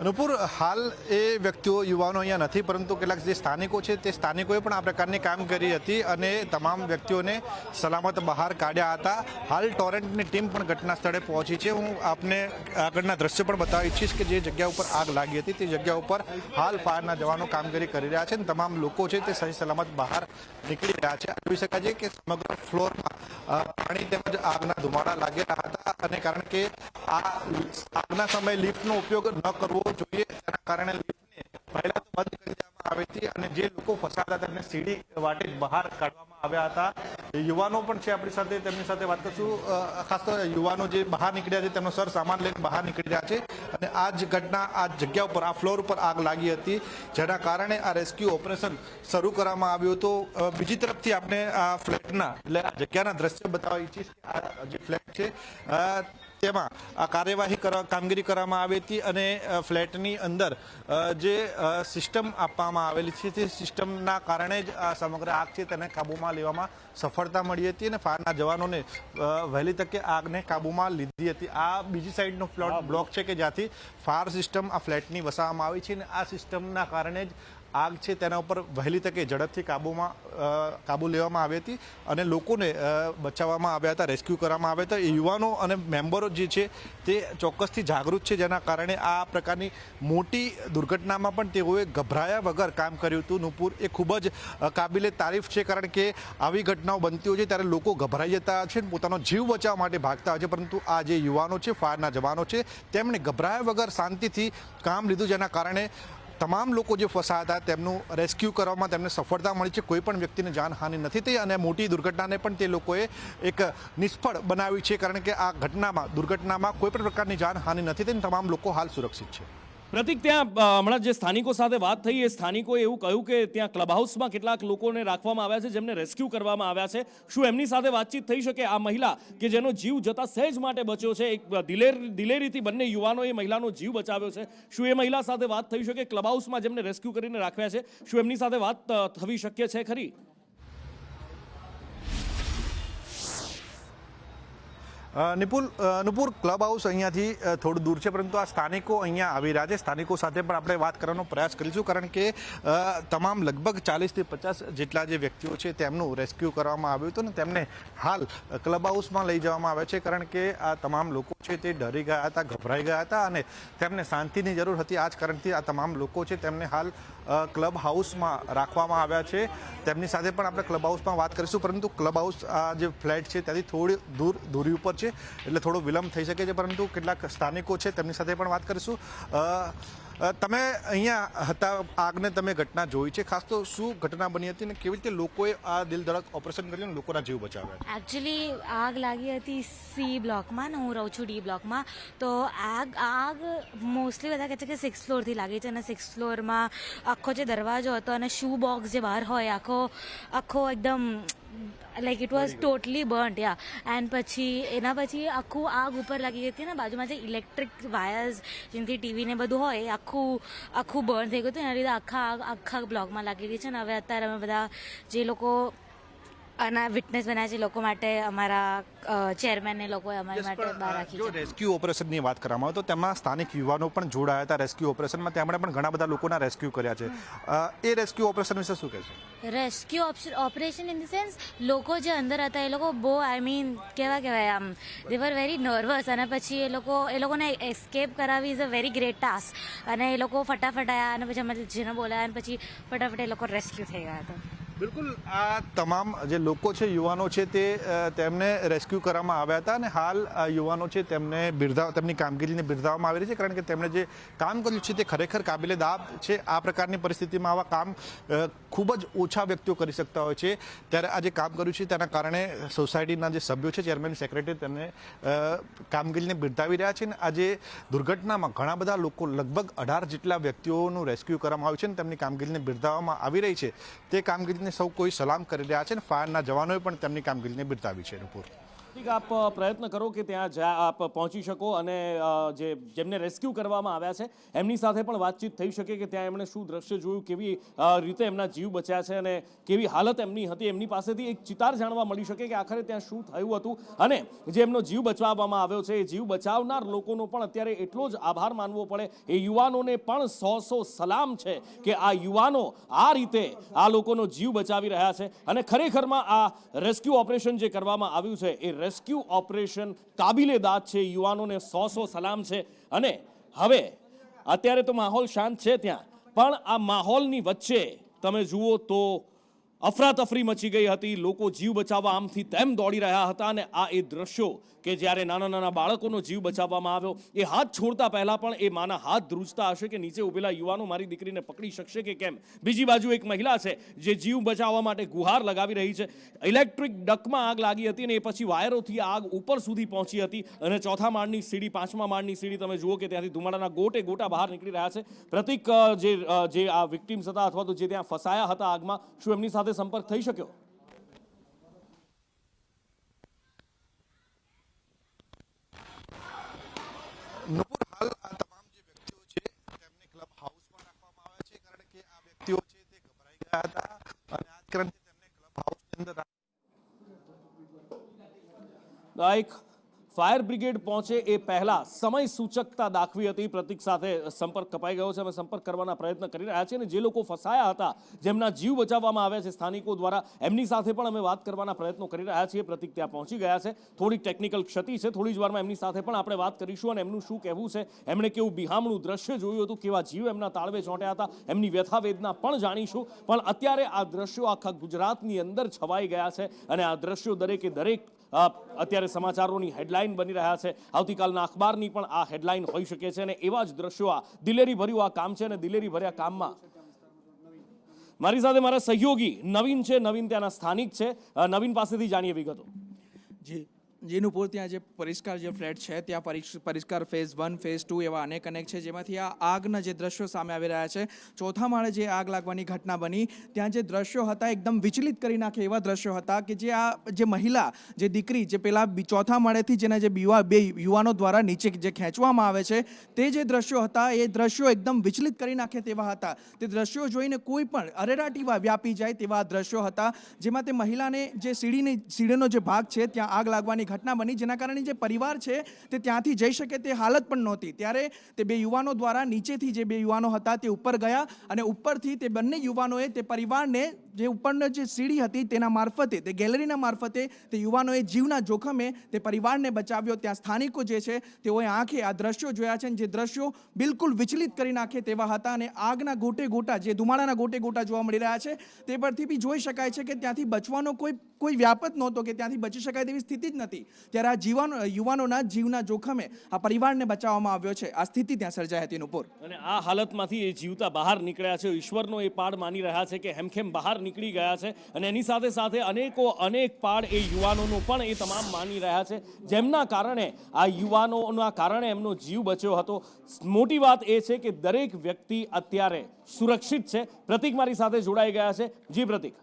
નુપુર, હાલ એ વ્યક્તિઓ યુવાનો અહીંયા નથી, પરંતુ કેટલાક જે સ્થાનિકો છે તે સ્થાનિકોએ પણ આ પ્રકારની કામ કરી હતી અને તમામ વ્યક્તિઓને સલામત બહાર કાઢ્યા હતા. હાલ ટોરેન્ટની ટીમ પણ ઘટના સ્થળે પહોંચી છે. હું આપને આગળના દ્રશ્ય પણ બતાવવા ઈચ્છીશ કે જે જગ્યા ઉપર આગ લાગી હતી તે જગ્યા ઉપર હાલ ફાયરના જવાનો કામગીરી કરી રહ્યા છે અને તમામ લોકો છે તે સહી સલામત બહાર નીકળી રહ્યા છે. જોઈ શકાય છે કે સમગ્ર ફ્લોરમાં પાણી તેમજ આગના ધુમાડા લાગેલા હતા અને કારણ કે આ આગના સમયે લિફ્ટનો ઉપયોગ ન કરવો જોઈએ, તેના કારણે લિફ્ટને પહેલા તો બંધ કરી દેવામાં આવી હતી અને જે લોકો ફસાતા તેમને સીડી વાટે બહાર કાઢવામાં આવ્યા હતા. યુવાનો પણ છે આપણી સાથે, તેમની સાથે વાત કરશું. ખાસ તો યુવાનો જે બહાર નીકળ્યા છે તેમનો સર સામાન લઈને બહાર નીકળી રહ્યા છે અને આ જ ઘટના આ જગ્યા ઉપર, આ ફ્લોર ઉપર આગ લાગી હતી જેના કારણે આ રેસ્ક્યુ ઓપરેશન શરૂ કરવામાં આવ્યું હતું. બીજી તરફથી આપણે આ ફ્લેટના એટલે આ જગ્યાના દ્રશ્ય બતાવવા ઈચ્છીશ કે આ જે ફ્લેટ છે તેમાં આ કાર્યવાહી કામગીરી કરવામાં આવી હતી અને ફ્લેટની અંદર જે સિસ્ટમ આપવામાં આવેલી છે તે સિસ્ટમના કારણે જ આ સમગ્ર આગ છે તેને કાબૂમાં લેવામાં સફળતા મળી હતી અને ફાયરના જવાનોને વહેલી તકે આગને કાબૂમાં લીધી હતી. આ બીજી સાઈડનો બ્લોક છે કે જ્યાંથી ફાયર સિસ્ટમ આ ફ્લેટની વસાવવામાં આવી છે અને આ સિસ્ટમના કારણે જ આગ છે તેના ઉપર વહેલી તકે ઝડપથી કાબુ લેવામાં આવી હતી અને લોકોને બચાવવામાં આવ્યા હતા, રેસ્ક્યુ કરવામાં આવ્યા હતા. એ યુવાનો અને મેમ્બરો જે છે તે ચોક્કસથી જાગૃત છે જેના કારણે આ પ્રકારની મોટી દુર્ઘટનામાં પણ તેઓએ ગભરાયા વગર કામ કર્યું હતું. નુપુર, એ ખૂબ જ કાબિલે તારીફ છે કારણ કે આવી ઘટનાઓ બનતી હોય છે ત્યારે લોકો ગભરાઈ જતા છે પોતાનો જીવ બચાવવા માટે ભાગતા હોય છે, પરંતુ આ જે યુવાનો છે, ફાયરના જવાનો છે, તેમણે ગભરાયા વગર શાંતિથી કામ લીધું જેના કારણે તમામ લોકો જે ફસાયા હતા તેમનું રેસ્ક્યુ કરવામાં તેમને સફળતા મળી છે. કોઈ પણ વ્યક્તિને જાનહાનિ નથી થઈ અને મોટી દુર્ઘટનાને પણ તે લોકોએ એક નિષ્ફળ બનાવી છે કારણ કે આ દુર્ઘટનામાં કોઈ પણ પ્રકારની જાનહાનિ નથી થઈ. તમામ લોકો હાલ સુરક્ષિત છે. પ્રતિક, ત્યાં હમણાં જે સ્થાનિકો સાથે વાત થઈ, એ સ્થાનિકોએ એવું કહ્યું કે ત્યાં ક્લબ હાઉસમાં કેટલાક લોકોને રાખવામાં આવ્યા છે જેમને રેસ્ક્યુ કરવામાં આવ્યા છે. શું એમની સાથે વાતચીત થઈ શકે? આ મહિલા કે જેનો જીવ જતા સહેજ માટે બચ્યો છે, એક દિલેરીથી બંને યુવાનોએ મહિલાનો જીવ બચાવ્યો છે, શું એ મહિલા સાથે વાત થઈ શકે? ક્લબ હાઉસમાં જેમને રેસ્ક્યુ કરીને રાખ્યા છે, શું એમની સાથે વાત થવી શક્ય છે ખરી? નુપુર, ક્લબ હાઉસ અહીંયાથી થોડું દૂર છે પરંતુ આ સ્થાનિકો અહીંયા આવી રહ્યા છે. સ્થાનિકો સાથે પણ આપણે વાત કરવાનો પ્રયાસ કરીશું કારણ કે તમામ લગભગ 40થી 50 જેટલા જે વ્યક્તિઓ છે તેમનું રેસ્ક્યુ કરવામાં આવ્યું હતું ને તેમને હાલ ક્લબ હાઉસમાં લઈ જવામાં આવે છે કારણ કે આ તમામ લોકો છે તે ડરી ગયા હતા, ગભરાઈ ગયા હતા અને તેમને શાંતિની જરૂર હતી. આ જ કારણથી આ તમામ લોકો છે તેમને હાલ ક્લબ હાઉસમાં રાખવામાં આવ્યા છે. તેમની સાથે પણ આપણે ક્લબ હાઉસમાં વાત કરીશું પરંતુ ક્લબ હાઉસ આ જે ફ્લેટ છે ત્યાંથી થોડી દૂરી ઉપર છે એટલે થોડો વિલંબ થઈ શકે છે પરંતુ કેટલાક સ્થાનિકો છે તેમની સાથે પણ વાત કરીશું. તમે અહીંયા હતા, આગને તમે ઘટના જોઈ છે, ખાસ તો શું ઘટના બની હતી અને કેવી રીતે લોકોએ આ દિલ ધડક ઓપરેશન કર્યું અને લોકોના જીવ બચાવ્યા? એકચ્યુઅલી આગ લાગી હતી સી બ્લોકમાં ને હું રહું છું ડી બ્લોકમાં. તો આગ મોસ્ટલી બધા કહે છે કે 6th ફ્લોરથી લાગી છે અને 6th ફ્લોરમાં આખો જે દરવાજો હતો અને શૂ બોક્સ જે બહાર હોય આખો એકદમ like it was totally બર્ન્ટ and એના પછી આખું આગ ઉપર લાગી ગઈ હતી ને બાજુમાં જે ઇલેક્ટ્રિક વાયર્સ જેમથી ટીવી ને બધું હોય આખું બર્ન થઈ ગયું હતું. એના લીધે આખા બ્લોકમાં લાગેલી છે ને હવે અત્યારે અમે બધા જે લોકો આના વિટનેસ બન્યા છે લોકો માટે અમારા ચેરમેનને લોકોએ અમારા માટે બહાર રાખી છે. જો રેસ્ક્યુ ઓપરેશનની વાત કરવામાં આવે તો તેમાં સ્થાનિક યુવાનો પણ જોડાયા હતા રેસ્ક્યુ ઓપરેશનમાં, તેમણે પણ ઘણા બધા લોકોના રેસ્ક્યુ કર્યા છે. એ રેસ્ક્યુ ઓપરેશન વિશે શું કહેશો? Rescue operation in the sense લોકો જે અંદર હતા એ લોકો બહુ કહેવાય આમ દે વર વેરી નર્વસ અને પછી એ લોકોને એસ્કેપ કરાવી is a very great task અને એ લોકો ફટાફટ આવ્યા અને પછી અમે જેને બોલાયા અને પછી ફટાફટ એ લોકો રેસ્ક્યુ થઈ ગયા હતા. બિલકુલ આ તમામ જે લોકો છે, યુવાનો છે, તેમને રેસ્ક્યુ કરવામાં આવ્યા હતા અને હાલ યુવાનો છે તેમને તેમની કામગીરીને બિરદાવવામાં આવી રહી છે, કારણ કે તેમણે જે કામ કર્યું છે તે ખરેખર કાબિલે દાદ છે. આ પ્રકારની પરિસ્થિતિમાં આવા કામ ખૂબ જ ઓછા વ્યક્તિઓ કરી શકતા હોય છે, ત્યારે આ જે કામ કર્યું છે તેના કારણે સોસાયટીના જે સભ્યો છે, ચેરમેન, સેક્રેટરી, તેમને કામગીરીને બિરદાવી રહ્યા છે. અને આજે દુર્ઘટનામાં ઘણા બધા લોકો, લગભગ 18 જેટલા વ્યક્તિઓનું રેસ્ક્યુ કરવામાં આવ્યું છે અને તેમની કામગીરીને બિરદાવવામાં આવી રહી છે. તે કામગીરીને સૌ કોઈ સલામ કરી રહ્યા છે અને ફાયરના જવાનોએ પણ તેમની કામગીરીને બિરદાવી છે. નુપુર, આપ પ્રયત્ન કરો કે ત્યાં આપ પહોંચી શકો અને જેમને રેસ્ક્યુ કરવામાં આવ્યા છે એમની સાથે પણ વાતચીત થઈ શકે કે ત્યાં એમણે શું દ્રશ્ય જોયું, કેવી રીતે એમના જીવ બચ્યા છે અને કેવી હાલત એમની હતી. એમની પાસેથી એક ચિતાર જાણવા મળી શકે કે આખરે ત્યાં શું થયું હતું અને જે એમનો જીવ બચાવવામાં આવ્યો છે એ જીવ બચાવનાર લોકોનો પણ અત્યારે એટલો જ આભાર માનવો પડે. એ યુવાનોને પણ 100 સલામ છે કે આ યુવાનો આ રીતે આ લોકોનો જીવ બચાવી રહ્યા છે. અને ખરેખરમાં આ રેસ્ક્યુ ઓપરેશન જે કરવામાં આવ્યું છે એ રેસ્ક્યુ ઓપરેશન કાબિલે દાદ છે. યુવાનોને 100 સલામ છે. અને હવે અત્યારે તો માહોલ શાંત છે ત્યાં, પણ આ માહોલની વચ્ચે તમે જુઓ તો અફરાતફરી મચી ગઈ હતી. લોકો જીવ બચાવવા આમથી તેમ દોડી રહ્યા હતા અને આ એ દ્રશ્યો કે જ્યારે નાના નાના બાળકોનો જીવ બચાવવામાં આવ્યો, એ હાથ છોડતા પહેલા પણ એ માના હાથ ધ્રુજતા હશે કે નીચે ઉભેલા યુવાનો મારી દીકરીને પકડી શકશે કે કેમ. બીજી બાજુ એક મહિલા છે જે જીવ બચાવવા માટે ગુહાર લગાવી રહી છે. ઇલેક્ટ્રિક ડકમાં આગ લાગી હતી અને એ પછી વાયરોથી આગ ઉપર સુધી પહોંચી હતી અને 4થા માળની સીડી, 5મા માળની સીડી તમે જુઓ કે ત્યાંથી ધુમાડાના ગોટે ગોટા બહાર નીકળી રહ્યા છે. પ્રતિક, જે આ વિક્ટિમ્સ હતા અથવા તો જે ત્યાં ફસાયા હતા આગમાં, શું એમની સાથે સંપર્ક થઈ શક્યો? નુપુર, હાલ આ તમામ જે વ્યક્તિઓ છે તેમને ક્લબ હાઉસમાં રાખવામાં આવ્યા છે, કારણ કે આ વ્યક્તિઓ છે તે ગભરાઈ ગયા હતા અને આ જ કારણથી તેમને ક્લબ હાઉસની અંદર એક ફાયર બ્રિગેડ પહોંચે એ પહેલા સમય સૂચકતા દાખવી હતી. પ્રતિક સાથે સંપર્ક કપાઈ ગયો છે. અમે સંપર્ક કરવાના પ્રયત્ન કરી રહ્યા છીએ અને જે લોકો ફસાયા હતા, જેમના જીવ બચાવવામાં આવ્યા છે સ્થાનિકો દ્વારા, એમની સાથે પણ અમે વાત કરવાના પ્રયત્નો કરી રહ્યા છીએ. પ્રતિક ત્યાં પહોંચી ગયા છે. થોડીક ટેકનિકલ ક્ષતિ છે, થોડી જ વારમાં એમની સાથે પણ આપણે વાત કરીશું અને એમનું શું કહેવું છે, એમણે કેવું બિહામણું દ્રશ્ય જોયું હતું, કેવા જીવ એમના તાળવે ચોંટ્યા હતા, એમની વ્યથા વેદના પણ જાણીશું. પણ અત્યારે આ દ્રશ્યો આખા ગુજરાતની અંદર છવાઈ ગયા છે અને આ દ્રશ્યો દરેકે દરેક અત્યારે સમાચારોની હેડલાઇન બની રહ્યા છે. આવતીકાલના અખબારની પણ આ હેડલાઇન હોઈ શકે છે અને એવા જ દ્રશ્યો, આ દિલેરી ભર્યું આ કામ છે અને દિલેરી ભર્યા કામમાં મારી સાથે મારા સહયોગી નવીન છે. નવીન ત્યાંના સ્થાનિક છે. નવીન પાસેથી જાણીએ વિગતો. નુપુર, ત્યાં જે પરિષ્કાર જે ફ્લેટ છે ત્યાં પરિષ્કાર ફેઝ 1, ફેઝ 2 એવા અનેક છે, જેમાંથી આ આગના જે દ્રશ્યો સામે આવી રહ્યા છે. 4થા માળે જે આગ લાગવાની ઘટના બની ત્યાં જે દ્રશ્યો હતા એકદમ વિચલિત કરી નાખે એવા દ્રશ્યો હતા કે જે મહિલા, જે દીકરી, જે પેલા 4થા માળેથી જેના જે બે યુવાનો દ્વારા નીચે જે ખેંચવામાં આવે છે, તે જે દ્રશ્યો હતા એ દ્રશ્યો એકદમ વિચલિત કરી નાખે તેવા હતા. તે દ્રશ્યો જોઈને કોઈ પણ અરેરાટી વ્યાપી જાય તેવા દ્રશ્યો હતા, જેમાં તે મહિલાને જે સીડીનો જે ભાગ છે ત્યાં આગ લાગવાની ઘટના બની, જેના કારણે જે પરિવાર છે તે ત્યાંથી જઈ શકે તે હાલત પણ નહોતી. ત્યારે તે બે યુવાનો દ્વારા નીચેથી જે બે યુવાનો હતા તે ઉપર ગયા અને ઉપરથી તે બંને યુવાનોએ તે પરિવારને જે ઉપરની જે સીડી હતી તેના મારફતે, તે ગેલેરીના મારફતે તે યુવાનોએ જીવના જોખમે તે પરિવારને બચાવ્યો. ત્યાં સ્થાનિકો જે છે તેઓએ આંખે આ દ્રશ્યો જોયા છે, જે દ્રશ્યો બિલકુલ વિચલિત કરી નાખે તેવા હતા અને આગના ગોટે ગોટા, જે ધુમાડાના ગોટે ગોટા જોવા મળી રહ્યા છે, તે પરથી બી જોઈ શકાય છે કે ત્યાંથી બચવાનો કોઈ વ્યાપ જ નહોતો, કે ત્યાંથી બચી શકાય તેવી સ્થિતિ જ નથી. ત્યારે આ યુવાનોના જીવના જોખમે આ પરિવારને બચાવવામાં આવ્યો છે. આ સ્થિતિ ત્યાં સર્જાઈ હતી. નુપુર, અને આ હાલતમાંથી એ જીવતા બહાર નીકળ્યા છે. ઈશ્વરનો એ પાડ માની રહ્યા છે કે હેમખેમ બહાર નીકળી ગયા છે અને એની સાથે સાથે અનેક પાડ એ યુવાનોનો પણ એ તમામ માની રહ્યા છે, જેમના કારણે આ યુવાનોના કારણે એમનો જીવ બચ્યો હતો. મોટી વાત એ છે કે દરેક વ્યક્તિ અત્યારે સુરક્ષિત છે. પ્રતિક મારી સાથે જોડાઈ ગયા છે. જી પ્રતિક.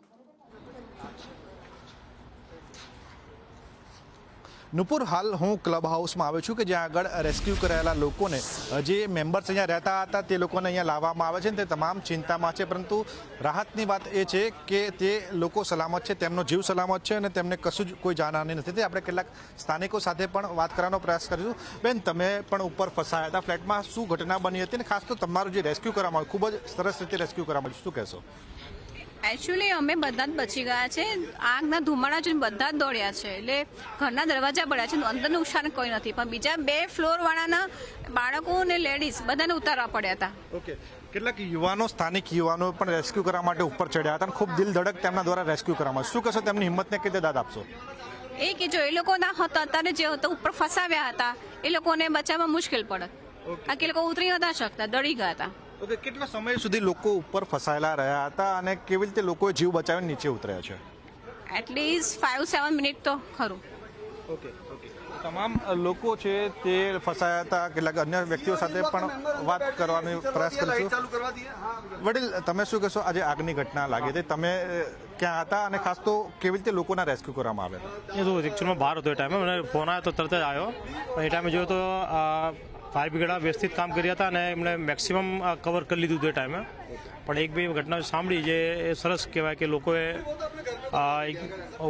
નુપુર, હાલ હું ક્લબ હાઉસમાં આવ્યો છું કે જ્યાં આગળ રેસ્ક્યુ કરાયેલા લોકોને, જે મેમ્બર્સ અહીંયા રહેતા હતા તે લોકોને અહીંયા લાવવામાં આવે છે. તે તમામ ચિંતામાં છે, પરંતુ રાહતની વાત એ છે કે તે લોકો સલામત છે, તેમનો જીવ સલામત છે અને તેમને કશું જ કોઈ જાનહાની નથી. તે આપણે કેટલાક સ્થાનિકો સાથે પણ વાત કરવાનો પ્રયાસ કરીશું. બેન, તમે પણ ઉપર ફસાયા હતા ફ્લેટમાં, શું ઘટના બની હતી અને ખાસ તો તમારું જે રેસ્ક્યુ કરવામાં આવ્યું, ખૂબ જ સરસ રીતે રેસ્ક્યુ કરવામાં આવ્યું, શું કહેશો? એકચ્યુઅલી અમે બધા જ બચી ગયા છે. આગના ધુમાડા જોઈને બધા જ દોડ્યા છે, એટલે ઘરના દરવાજા પડ્યા છે, અંદરનું નુકસાન કોઈ નથી, પણ બીજા 2 ફ્લોર વાળાના બાળકો અને લેડીઝ બધાને ઉતારવા પડ્યા હતા. ઓકે, કેટલાક યુવાનો, સ્થાનિક યુવાનો પણ રેસ્ક્યુ કરવા માટે ઉપર ચડ્યા હતા અને ખૂબ દિલ ધડક તેમના દ્વારા રેસ્ક્યુ કરવામાં. શું કહેશો, તેમની હિંમતને કઈ રીતે દાદ આપશો? એ કે જો એ લોકો ના હતા અત્યારે જે હતા ઉપર ફસાવ્યા હતા એ લોકોને બચાવવા મુશ્કેલ પડત. આ કે લોકો ઉતરી નતા શકતા, દડી ગયા હતા. ઓકે, કેટલા સમય સુધી લોકો ઉપર ફસાયેલા રહ્યા હતા અને કેવી રીતે લોકોએ જીવ બચાવીને નીચે ઉતર્યા છે? એટલીસ્ટ 5-7 મિનિટ તો ખરું. ઓકે, તમામ લોકો છે તે ફસાયા હતા. કેટલાક અન્ય વ્યક્તિઓ સાથે પણ વાત કરવાનો પ્રયાસ કરીશું. વડીલ, તમે શું કહેશો, આજે આગની ઘટના લાગી હતી, તમે ક્યાં હતા અને ખાસ તો કેવી રીતે લોકોના રેસ્ક્યુ કરવામાં આવ્યા હતા? એ તો એકચ્યુઅલમાં બહાર હતો એ ટાઈમે, મને ફોન આવ્યો તો તરત જ આવ્યો. પણ એ ટાઈમે જોયો તો ફાયર બ્રિગેડ વ્યવસ્થિત કામ કર્યા હતા અને એમણે મેક્સિમમ કવર કરી લીધું હતું એ ટાઈમે. પણ 1-2 ઘટના સાંભળી જે એ સરસ કહેવાય કે લોકોએ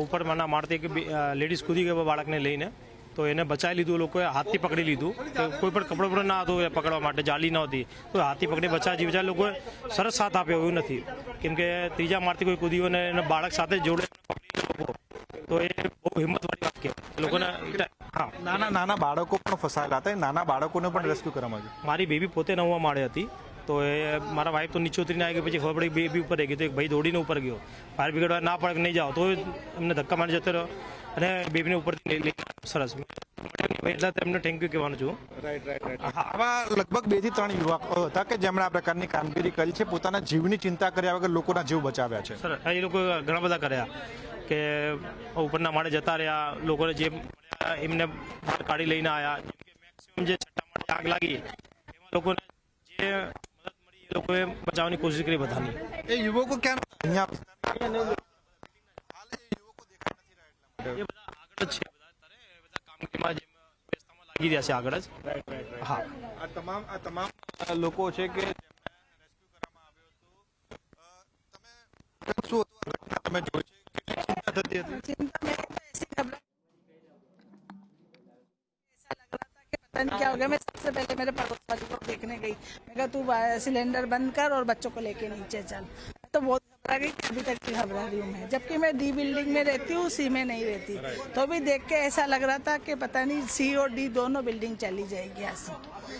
ઉપર માળથી એક લેડીઝ કૂદી ગઈ બાળકને લઈને, તો એને બચાવી લીધું. લોકોએ હાથથી પકડી લીધું, કોઈ પણ કપડો પણ ના હતું એ પકડવા માટે, જાલી નહોતી, તો હાથથી પકડી બચાવી બચાવી લોકોએ સરસ સાથ આપ્યો. એવું નથી કેમ કે 3જા માળથી કોઈ કૂદ્યું અને બાળક સાથે જોડે લોકો, તો એ બહુ હિંમતવાળી વાત કહેવાય લોકોને. હા, નાના બાળકો પણ ફસાયેલા હતા, નાના બાળકોને પણ રેસ્ક્યુ કરવામાં આવ્યું. મારી બેબી પોતે 9મા માળે હતી, તો એ મારા વાઈફ તો નીચે ઉતરીને આવી ગઈ, પછી ખબર પડી બેબી ઉપર ગઈ, તો એક ભાઈ દોડીને ઉપર ગયો. ફાયર બ્રિગેડ ના પડે નહીં જાઓ, તો એમને ધક્કા મારી જતો રહ્યો અને બેબીને ઉપરથી લઈ સરસ. એટલે તેમને થેન્ક યુ કહેવાનું છું. આવા લગભગ 2 થી 3 યુવકો હતા કે જેમણે આ પ્રકારની કામગીરી કરી છે, પોતાના જીવની ચિંતા કર્યા વગર લોકોના જીવ બચાવ્યા છે. સર, એ લોકો ઘણા બધા કર્યા કે ઉપરના માળે જતા રહ્યા, લોકોને જે મળ્યા એમને બહાર કાઢી લઈને આવ્યા. મેક્સિમમ જે 6ઠ્ઠા માળે આગ લાગી એમાં લોકોને જે મદદ મળી એ લોકોએ બચાવવાની કોશિશ કરી બધાની. એ યુવકો ક્યાં અહીંયા એ બધા આગળ જ છે, બધા કામગીરીમાં જે વ્યવસ્થામાં લાગી રહ્યા છે આગળ જ. હા, આ તમામ લોકો છે કે શું તમે જોઈ છે, કેટલી ચિંતા થતી હતી? पता नहीं क्या हो गया. मैं सबसे पहले मेरे पड़ोस वाली को देखने गई. मैं कहा तू सिलेंडर बंद कर और बच्चों को लेके नीचे चल. तो बहुत घबरा गई, अभी तक भी घबरा रही हूँ मैं, जबकि मैं डी बिल्डिंग में रहती हूँ, सी में नहीं रहती. तो भी देख के ऐसा लग रहा था कि पता नहीं सी और डी दोनों बिल्डिंग चली जाएगी ऐसी.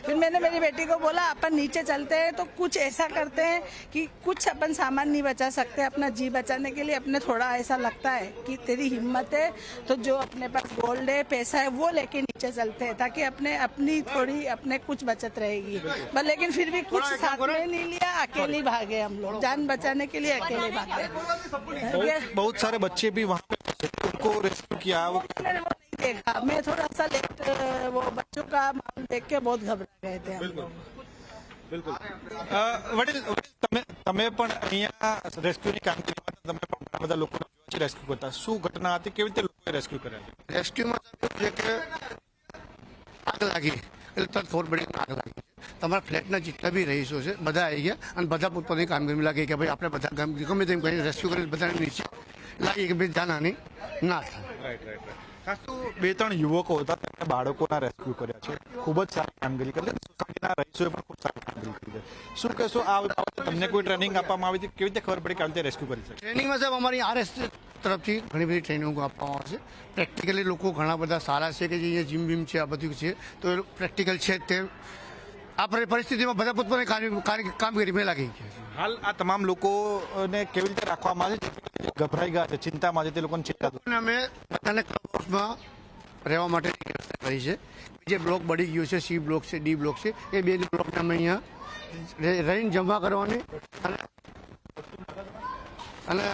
फिर मैंने मेरी बेटी को बोला अपन नीचे चलते हैं तो कुछ ऐसा करते हैं कि कुछ अपन सामान नहीं बचा सकते, अपना जी बचाने के लिए अपने थोड़ा ऐसा लगता है कि तेरी हिम्मत है तो जो अपने पास गोल्ड है, पैसा है, वो लेके नीचे चलते हैं ताकि अपनी थोड़ी अपने कुछ बचत रहेगी. पर लेकिन फिर भी कुछ साथ में नहीं लिया, अकेले भागे हम लोग, जान बचाने के लिए अकेले भागे. बहुत सारे बच्चे भी वहाँ पे उनको रेस्क्यू किया. वो नहीं देखा, मैं थोड़ा सा लेट वो बच्चों का माहौल देख के बहुत घबरा गए थे हम लोग. બિલકુલ. વડીલ, તમે પણ અહીંયા રેસ્ક્યુની કામગીરીમાં તમે પણ ઘણા બધા લોકો જોયા છે રેસ્ક્યુ કરતા. શું ઘટના હતી, કેવી રીતે લોકોએ રેસ્ક્યુ કર્યા? રેસ્ક્યુમાં છે કે આગ લાગી એટલે તરત ખબર પડી આગ લાગી. તમારા ફ્લેટના જેટલા બી રહીશો છે બધા આવી ગયા અને બધા પોતપોતાની કામગીરીમાં લાગી કે ભાઈ આપણે બધા ગમે તેમ કરીને રેસ્ક્યુ કરીને બધાને નીચે લાગી કે ભાઈ જાનહાની ના થાય. ખાસ તો 2-3 યુવકો હતા, તેમણે બાળકોના રેસ્ક્યુ કર્યા છે, ખૂબ જ સારી કામગીરી કરી. સોસાયટીના રહીશોએ પણ ખૂબ સારી કામગીરી કરી છે. શું કહેશો, આ બાબતે તમને કોઈ ટ્રેનિંગ આપવામાં આવી હતી, કેવી રીતે ખબર પડી કે આવી રીતે રેસ્ક્યુ કરી શકે? ટ્રેનિંગમાં સાહેબ અમારી RS તરફથી ઘણી બધી ટ્રેનિંગો આપવામાં આવે છે. પ્રેક્ટિકલી લોકો ઘણા બધા સારા છે કે જે અહીંયા જીમ બીમ છે, આ બધું છે, તો એ પ્રેક્ટિકલ છે તે આ પરિસ્થિતિમાં બધા પોતપોતાની કામગીરીમાં લાગી ગયા છે. હાલ આ તમામ લોકોને કેવી રીતે રાખવામાં આવે છે, ગભરાઈ ગયા છે, ચિંતામાં છે, તે લોકોને ચિંતા અમે બધાને ક્લબ હાઉસમાં રહેવા માટેની વ્યવસ્થા કરી છે. જે બ્લોક બળી ગયું છે, સી બ્લોક છે, ડી બ્લોક છે, એ 2 બ્લોકને અમે અહીંયા રહીને જમા કરવાની અને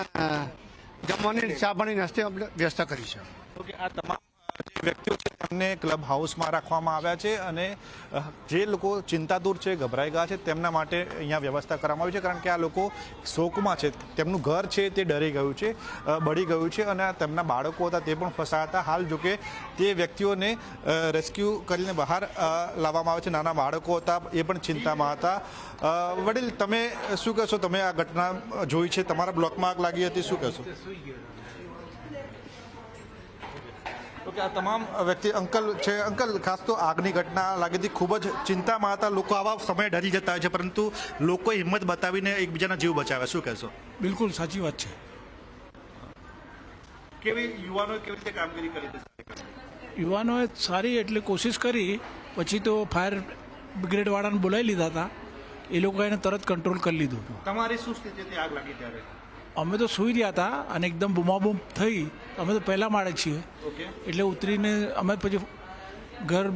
જમવાની ચા પાણી નાસ્તે આપણે વ્યવસ્થા કરી છે. ઓકે, આ તમામ જે વ્યક્તિઓ છે તેમને ક્લબ હાઉસમાં રાખવામાં આવ્યા છે અને જે લોકો ચિંતાતુર છે, ગભરાઈ ગયા છે, તેમના માટે અહીંયા વ્યવસ્થા કરવામાં આવી છે. કારણ કે આ લોકો શોકમાં છે, તેમનું ઘર છે તે ડરી ગયું છે, બળી ગયું છે અને તેમના બાળકો હતા તે પણ ફસાયા હતા. હાલ જોકે તે વ્યક્તિઓને રેસ્ક્યુ કરીને બહાર લાવવામાં આવે છે. નાના બાળકો હતા એ પણ ચિંતામાં હતા. વડીલ, તમે શું કહેશો, તમે આ ઘટના જોઈ છે, તમારા બ્લોકમાં આગ લાગી હતી, શું કહેશો? ઓકે, આ તમામ વ્યક્તિ અંકલ છે. અંકલ, ખાસ તો આગની ઘટના લાગી હતી, ખૂબ જ ચિંતામાં હતા લોકો. આવા સમયે ડરી જતા હોય છે, પરંતુ લોકોએ હિંમત બતાવીને એકબીજાના જીવ બચાવ્યા. શું કહેશો? બિલકુલ સાચી વાત છે. કેવી યુવાનોએ કેવી રીતે કામગીરી કરી હતી? યુવાનોએ સારી એટલે કોશિશ કરી, પછી તો ફાયર બ્રિગેડવાળાને બોલાવી લીધા હતા, એ લોકોએ એને તરત કંટ્રોલ કરી લીધું હતું. તમારી શું સ્થિતિ હતી આગ લાગી ત્યારે? અમે તો સૂઈ રહ્યા હતા અને એકદમ બૂમાબૂમ થઈ. અમે તો પહેલા માળે છીએ, ઓકે, એટલે ઉતરીને અમે પછી ઘર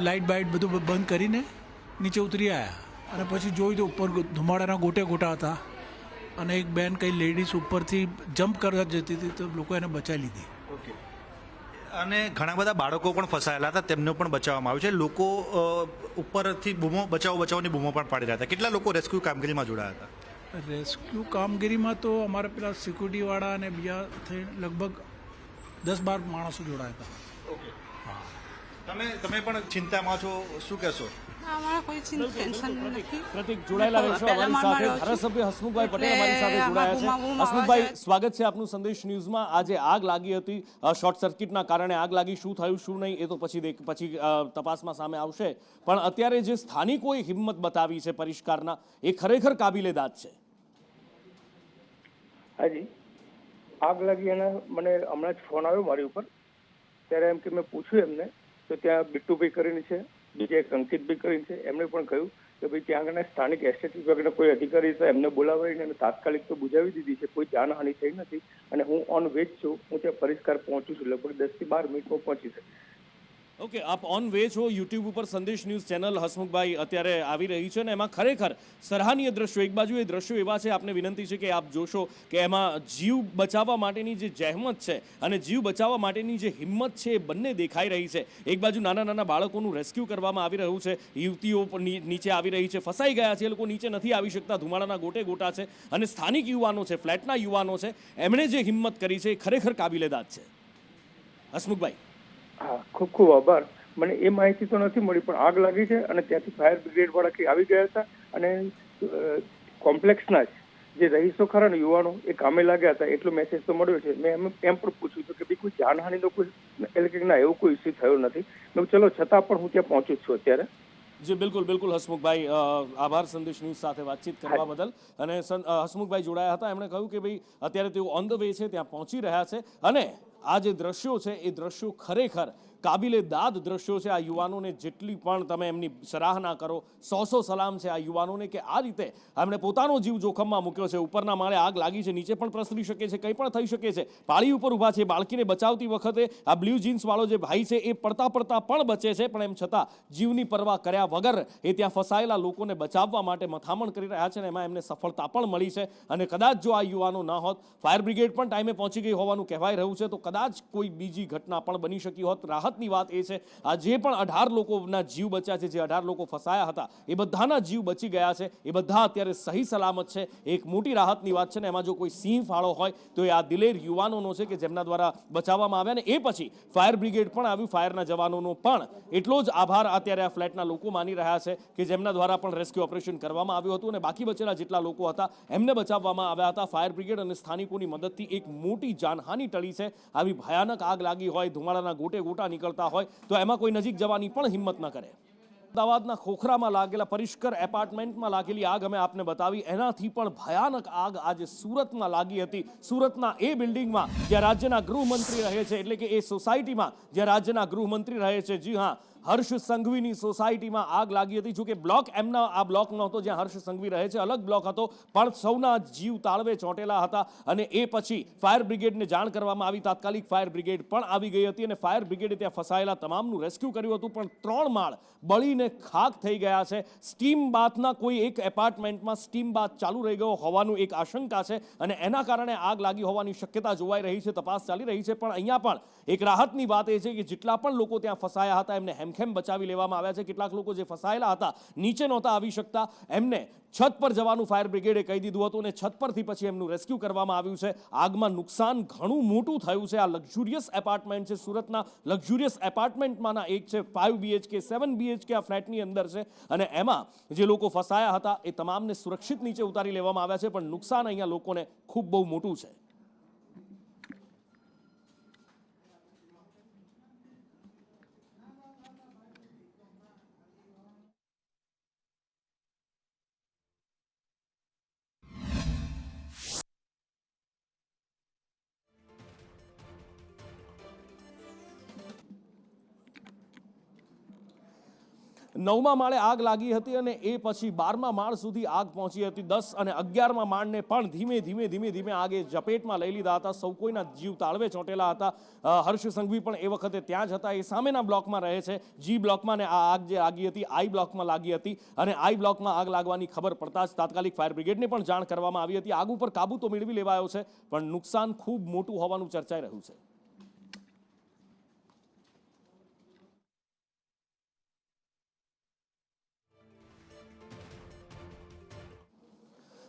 લાઇટ બાઇટ બધું બંધ કરીને નીચે ઉતરી આવ્યા અને પછી જોયું તો ઉપર ધુમાડાના ગોટે ગોટા હતા અને એક બેન કંઈ લેડીઝ ઉપરથી જમ્પ કરવા જતી હતી તો લોકો એને બચાવી લીધી. ઓકે. અને ઘણા બધા બાળકો પણ ફસાયેલા હતા, તેમને પણ બચાવવામાં આવ્યું છે. લોકો ઉપરથી બચાવની બૂમો પણ પાડી રહ્યા હતા. કેટલા લોકો રેસ્ક્યુ કામગીરીમાં જોડાયા હતા? રેસ્ક્યુ કામગીરીમાં તો અમારા પેલા સિક્યુરિટીવાળા અને બીજા થઈ લગભગ 10-12 માણસો જોડાયા હતા. ઓકે, તમે પણ ચિંતામાં છો, શું કહેશો? પ્રતિક જોડાયેલા રહેશો અમારી સાથે. ધારાસભ્ય હસમુખભાઈ પટેલ અમારી સાથે જોડાયા છે. હસમુખભાઈ, સ્વાગત છે આપનું સંદેશ ન્યૂઝમાં. આજે આગ લાગી હતી, શોર્ટ સર્કિટના કારણે આગ લાગી. શું થયું શું નહીં એ તો પછી તપાસમાં સામે આવશે, પણ અત્યારે જે સ્થાનિકોએ હિંમત બતાવી છે પરિષ્કારના, એ ખરેખર કાબિલે દાદ છે. હાજી, આગ લાગી અને મને હમણાં જ ફોન આવ્યો મારી ઉપર. ત્યારે એમ કે મેં પૂછ્યું એમને તો ત્યાં બિટ્ટુભાઈ કરીને છે, બીજા એક અંકિતભાઈ કરીને છે. એમણે પણ કહ્યું કે ભાઈ ત્યાં આગળ સ્થાનિક એસટી વિભાગના કોઈ અધિકારી છે, એમને બોલાવીને અને તાત્કાલિક તો બુજાવી દીધી છે. કોઈ જાનહાનિ થઈ નથી અને હું ઓન વે જ છું. હું ત્યાં પરિષ્કાર પહોંચું છું, લગભગ 10 થી 12 મિનિટમાં પહોંચી શકે. ઓકે, આપ ઓન વે છો. યુટ્યુબ ઉપર સંદેશ ન્યૂઝ ચેનલ હસમુખભાઈ અત્યારે આવી રહી છે અને એમાં ખરેખર સરાહનીય દ્રશ્યો, એક બાજુ એ દ્રશ્યો એવા છે, આપને વિનંતી છે કે આપ જોશો કે એમાં જીવ બચાવવા માટેની જે જહેમત છે અને જીવ બચાવવા માટેની જે હિંમત છે એ બંને દેખાઈ રહી છે. એક બાજુ નાના નાના બાળકોનું રેસ્ક્યુ કરવામાં આવી રહ્યું છે, યુવતીઓ નીચે આવી રહી છે, ફસાઈ ગયા છે, એ લોકો નીચે નથી આવી શકતા, ધુમાડાના ગોટે ગોટા છે, અને સ્થાનિક યુવાનો છે, ફ્લેટના યુવાનો છે, એમણે જે હિંમત કરી છે એ ખરેખર કાબિલેદાદ છે. હસમુખભાઈ. હા, ખૂબ ખૂબ આભાર. મને એ માહિતી તો નથી મળી, પણ આગ લાગી છે અને ત્યાંથી ફાયર બ્રિગેડ વાળા કે આવી ગયા હતા અને કોમ્પ્લેક્સના જે રહીશો ખરા ને યુવાનો એ કામે લાગ્યા હતા, એટલો મેસેજ તો મળ્યો છે. મેં એમ પણ પૂછ્યું હતું કે ભાઈ કોઈ જાનહાનિનો કોઈ એટલે કે ના, એવો કોઈ ઇસ્યુ થયો નથી. ચલો, છતાં પણ હું ત્યાં પહોંચું છું અત્યારે. જી બિલકુલ બિલકુલ હસમુખભાઈ, આભાર સંદેશ ન્યૂઝ સાથે વાતચીત કરવા બદલ. અને હસમુખભાઈ જોડાયા હતા, એમણે કહ્યું કે ભાઈ અત્યારે તેઓ ઓન ધ વે છે, ત્યાં પહોંચી રહ્યા છે અને આ જે દ્રશ્યો છે એ દ્રશ્યો ખરેખર કાબિલે દાદ દ્રશ્યો છે. આ યુવાનોને જેટલી પણ તમે એમની સરાહના કરો, 100 સલામ છે આ યુવાનોને કે આ રીતે એમણે પોતાનો જીવ જોખમમાં મૂક્યો છે. ઉપરના માળે આગ લાગી છે, નીચે પણ પ્રસરી શકે છે, કંઈ પણ થઈ શકે છે. પાળી ઉપર ઊભા છે, બાળકીને બચાવતી વખતે આ બ્લુ જીન્સ વાળો જે ભાઈ છે એ પડતા પણ બચે છે, પણ એમ છતાં જીવની પરવા કર્યા વગર એ ત્યાં ફસાયેલા લોકોને બચાવવા માટે મથામણ કરી રહ્યા છે અને એમાં એમને સફળતા પણ મળી છે. અને કદાચ જો આ યુવાનો ન હોત, ફાયર બ્રિગેડ પણ ટાઈમે પહોંચી ગઈ હોવાનું કહેવાય રહ્યું છે, તો કદાચ કોઈ બીજી ઘટના પણ બની શકી હોત. રાહતની વાત એ છે આ જે પણ 18 લોકોના જીવ બચ્યા છે, જે 18 લોકો ફસાયા હતા, એ બધાના જીવ બચી ગયા છે. એ બધા અત્યારે સહી સલામત છે. એક મોટી રાહતની વાત છે ને એમાં જો કોઈ સિંહ ફાળો હોય તો એ આ દિલેર યુવાનોનો છે કે જેમના દ્વારા બચાવવામાં આવ્યા. ને એ પછી ફાયર બ્રિગેડ પણ આવ્યું, ફાયરના જવાનોનો પણ એટલો જ આભાર અત્યારે આ ફ્લેટના લોકો માની રહ્યા છે કે જેમના દ્વારા પણ રેસ્ક્યુ ઓપરેશન કરવામાં આવ્યું હતું અને બાકી બચેલા જેટલા લોકો હતા એમને બચાવવામાં આવ્યા હતા. ફાયર બ્રિગેડ અને સ્થાનિકોની મદદથી એક મોટી જાનહાનિ ટળી છે. આવી ભયાનક આગ લાગી હોય, ધુમાડાના ગોટે ગોટા નીકળતા હોય તો એમાં કોઈ નજીક જવાની પણ હિંમત ન કરે. અમદાવાદના ખોખરામાં લાગેલા પરિષ્કર એપાર્ટમેન્ટમાં લાગેલી આગ અમે આપને બતાવી. એનાથી પણ ભયાનક આગ આજે સુરતમાં લાગી હતી. સુરતના એ બિલ્ડિંગમાં જ્યાં રાજ્યના ગૃહમંત્રી રહે છે, એટલે કે એ સોસાયટીમાં જ્યાં રાજ્યના ગૃહમંત્રી રહે છે, જી હા, હર્ષ સંઘવીની સોસાયટીમાં આગ લાગી હતી. જોકે બ્લોક એમના આ બ્લોક નહોતો જ્યાં હર્ષ સંઘવી રહે છે, અલગ બ્લોક હતો, પણ સૌના જીવ તાળવે ચોંટેલા હતા. અને એ પછી ફાયર બ્રિગેડને જાણ કરવામાં આવી. તાત્કાલિક ફાયર બ્રિગેડ પણ આવી ગઈ હતી અને ફાયર બ્રિગેડે ત્યાં ફસાયેલા તમામનું રેસ્ક્યુ કર્યું હતું. પણ 3 માળ બળીને ખાખ થઈ ગયા છે. સ્ટીમ બાથના કોઈ એક એપાર્ટમેન્ટમાં સ્ટીમ બાથ ચાલુ રહી ગયો હોવાનું એક આશંકા છે અને એના કારણે આગ લાગી હોવાની શક્યતા જોવાઈ રહી છે. તપાસ ચાલી રહી છે. પણ અહીંયા પણ એક રાહતની વાત એ છે કે જેટલા પણ લોકો ત્યાં ફસાયા હતા એમને હેમખેમ બચાવી લેવામાં આવ્યા છે. કેટલાક લોકો જે ફસાયેલા હતા, નીચે નહોતા આવી શકતા, એમને છત પર જવાનું ફાયર બ્રિગેડે કહી દીધું હતું અને છત પરથી પછી એમનું રેસ્ક્યુ કરવામાં આવ્યું છે. આગમાં નુકસાન ઘણું મોટું થયું છે. આ લક્ઝુરિયસ એપાર્ટમેન્ટ છે, સુરતના લક્ઝુરિયસ એપાર્ટમેન્ટમાંના એક છે. 5 BHK 7 BHK આ ફ્લેટની અંદર છે અને એમાં જે લોકો ફસાયા હતા એ તમામને સુરક્ષિત નીચે ઉતારી લેવામાં આવ્યા છે. પણ નુકસાન અહીંયા લોકોને ખૂબ બહુ મોટું છે. 9મા માળે આગ લાગી હતી અને એ પછી 12મા માળ સુધી આગ પહોંચી હતી. 10 અને 11મા માળને પણ ધીમે ધીમે આગે ઝપેટમાં લઈ લીધા હતા. સૌ કોઈના જીવ તાળવે ચોંટેલા હતા. હર્ષ સંઘવી પણ એ વખતે ત્યાં જ હતા. એ સામેના બ્લોકમાં રહે છે. જી બ્લોકમાં ને આ આગ જે લાગી હતી આઈ બ્લોકમાં લાગી હતી અને આઈ બ્લોકમાં આગ લાગવાની ખબર પડતા જ તાત્કાલિક ફાયર બ્રિગેડને પણ જાણ કરવામાં આવી હતી. આગ ઉપર કાબુ તો મેળવી લેવાયો છે પણ નુકસાન ખૂબ મોટું હોવાનું ચર્ચાઈ રહ્યું છે.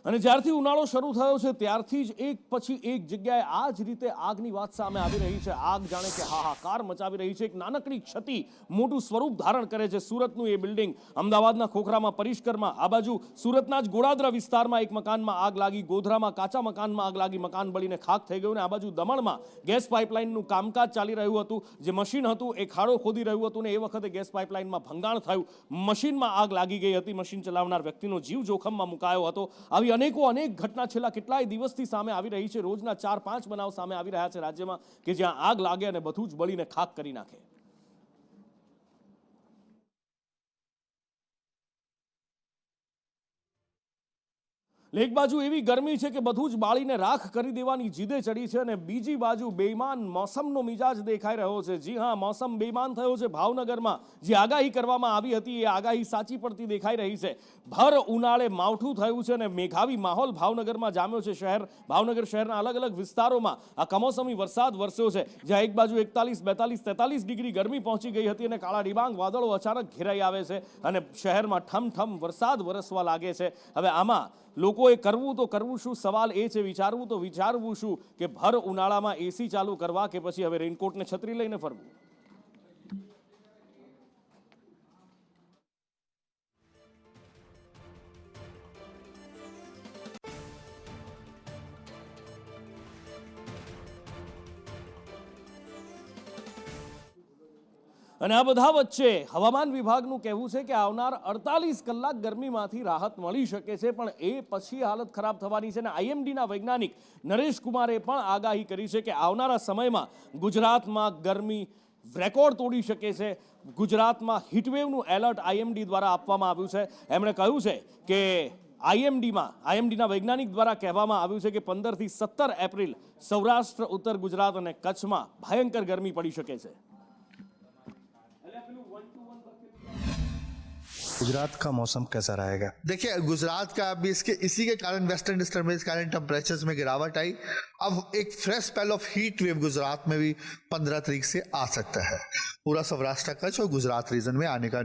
અને જ્યારથી ઉનાળો શરૂ થયો છે ત્યારથી જ એક પછી એક જગ્યાએ આ જ રીતે આગની વાત સામે આવી રહી છે. આગ જાણે કે હાહાકાર મચાવી રહી છે. એક નાનકડી ક્ષતિ મોટું સ્વરૂપ ધારણ કરે છે. સુરતનું એ બિલ્ડિંગ, અમદાવાદના ખોખરામાં, પરિષ્કરમાં, આ બાજુ સુરતના જ ગોળાદરા વિસ્તારમાં એક મકાનમાં આગ લાગી, ગોધરામાં કાચા મકાનમાં આગ લાગી, મકાન બળીને ખાખ થઈ ગયું. અને આ બાજુ દમણમાં ગેસ પાઇપલાઇનનું કામકાજ ચાલી રહ્યું હતું. જે મશીન હતું એ ખાડો ખોદી રહ્યું હતું ને એ વખતે ગેસ પાઇપલાઇનમાં ભંગાણ થયું. મશીનમાં આગ લાગી ગઈ હતી. મશીન ચલાવનાર વ્યક્તિનો જીવ જોખમમાં મુકાયો હતો. આવી અનેક ઘટના છેલ્લા કેટલાય દિવસથી સામે આવી રહી છે. રોજના 4-5 બનાવ સામે આવી રહ્યા છે રાજ્યમાં કે જ્યાં આગ લાગે અને બધું જ બળીને ખાક કરી નાખે. એક બાજુ એવી ગરમી છે કે બધું જ બાળીને રાખ કરી દેવાની જીદે ચડી છે અને બીજી બાજુ બેઈમાન મોસમનો મિજાજ દેખાઈ રહ્યો છે. જી હા, મોસમ બેઈમાન થયો છે. ભાવનગરમાં જે આગાહી કરવામાં આવી હતી એ આગાહી સાચી પડતી દેખાઈ રહી છે. ભર ઉનાળે માવઠું થયું છે અને મેઘાવી માહોલ ભાવનગરમાં જામ્યો છે. ભાવનગર શહેરના અલગ વિસ્તારોમાં આ કમોસમી વરસાદ વરસ્યો છે. જ્યાં એક બાજુ 41, 42, 43 ડિગ્રી ગરમી પહોંચી ગઈ હતી અને કાળા ડિબાંગ વાદળો અચાનક ઘેરાઈ આવે છે અને શહેરમાં ઠમઠમ વરસાદ વરસવા લાગે છે. હવે આમાં લોકોએ કરવું તો કરવું શું? સવાલ એ છે, વિચારવું તો વિચારવું શું કે ભર ઉનાળામાં એસી ચાલુ કરવા કે પછી હવે રેનકોટને છત્રી લઈને ફરવું? અને આ બધા વચ્ચે હવામાન વિભાગનું કહેવું છે કે આવનાર 48 કલાક ગરમીમાંથી રાહત મળી શકે છે પણ એ પછી હાલત ખરાબ થવાની છે. અને આઈએમડીના વૈજ્ઞાનિક નરેશ કુમારે પણ આગાહી કરી છે કે આવનારા સમયમાં ગુજરાતમાં ગરમી રેકોર્ડ તોડી શકે છે. ગુજરાતમાં હીટવેવનું એલર્ટ આઈએમડી દ્વારા આપવામાં આવ્યું છે. એમણે કહ્યું છે કે આઈએમડીના વૈજ્ઞાનિક દ્વારા કહેવામાં આવ્યું છે કે 15 થી 17 એપ્રિલ સૌરાષ્ટ્ર, ઉત્તર ગુજરાત અને કચ્છમાં ભયંકર ગરમી પડી શકે છે. गुजरात का मौसम कैसा रहेगा? देखिए, गुजरात का अभी इसी के कारण वेस्टर्न डिस्टर्बेंस के कारण टेम्परेचर्स में गिरावट आई. अब एक fresh spell of heat wave Gujarat में भी 15 तारीख से आ सकता है. पूरा सौराष्ट्र, कच्छ और गुजरात रीजन में आने का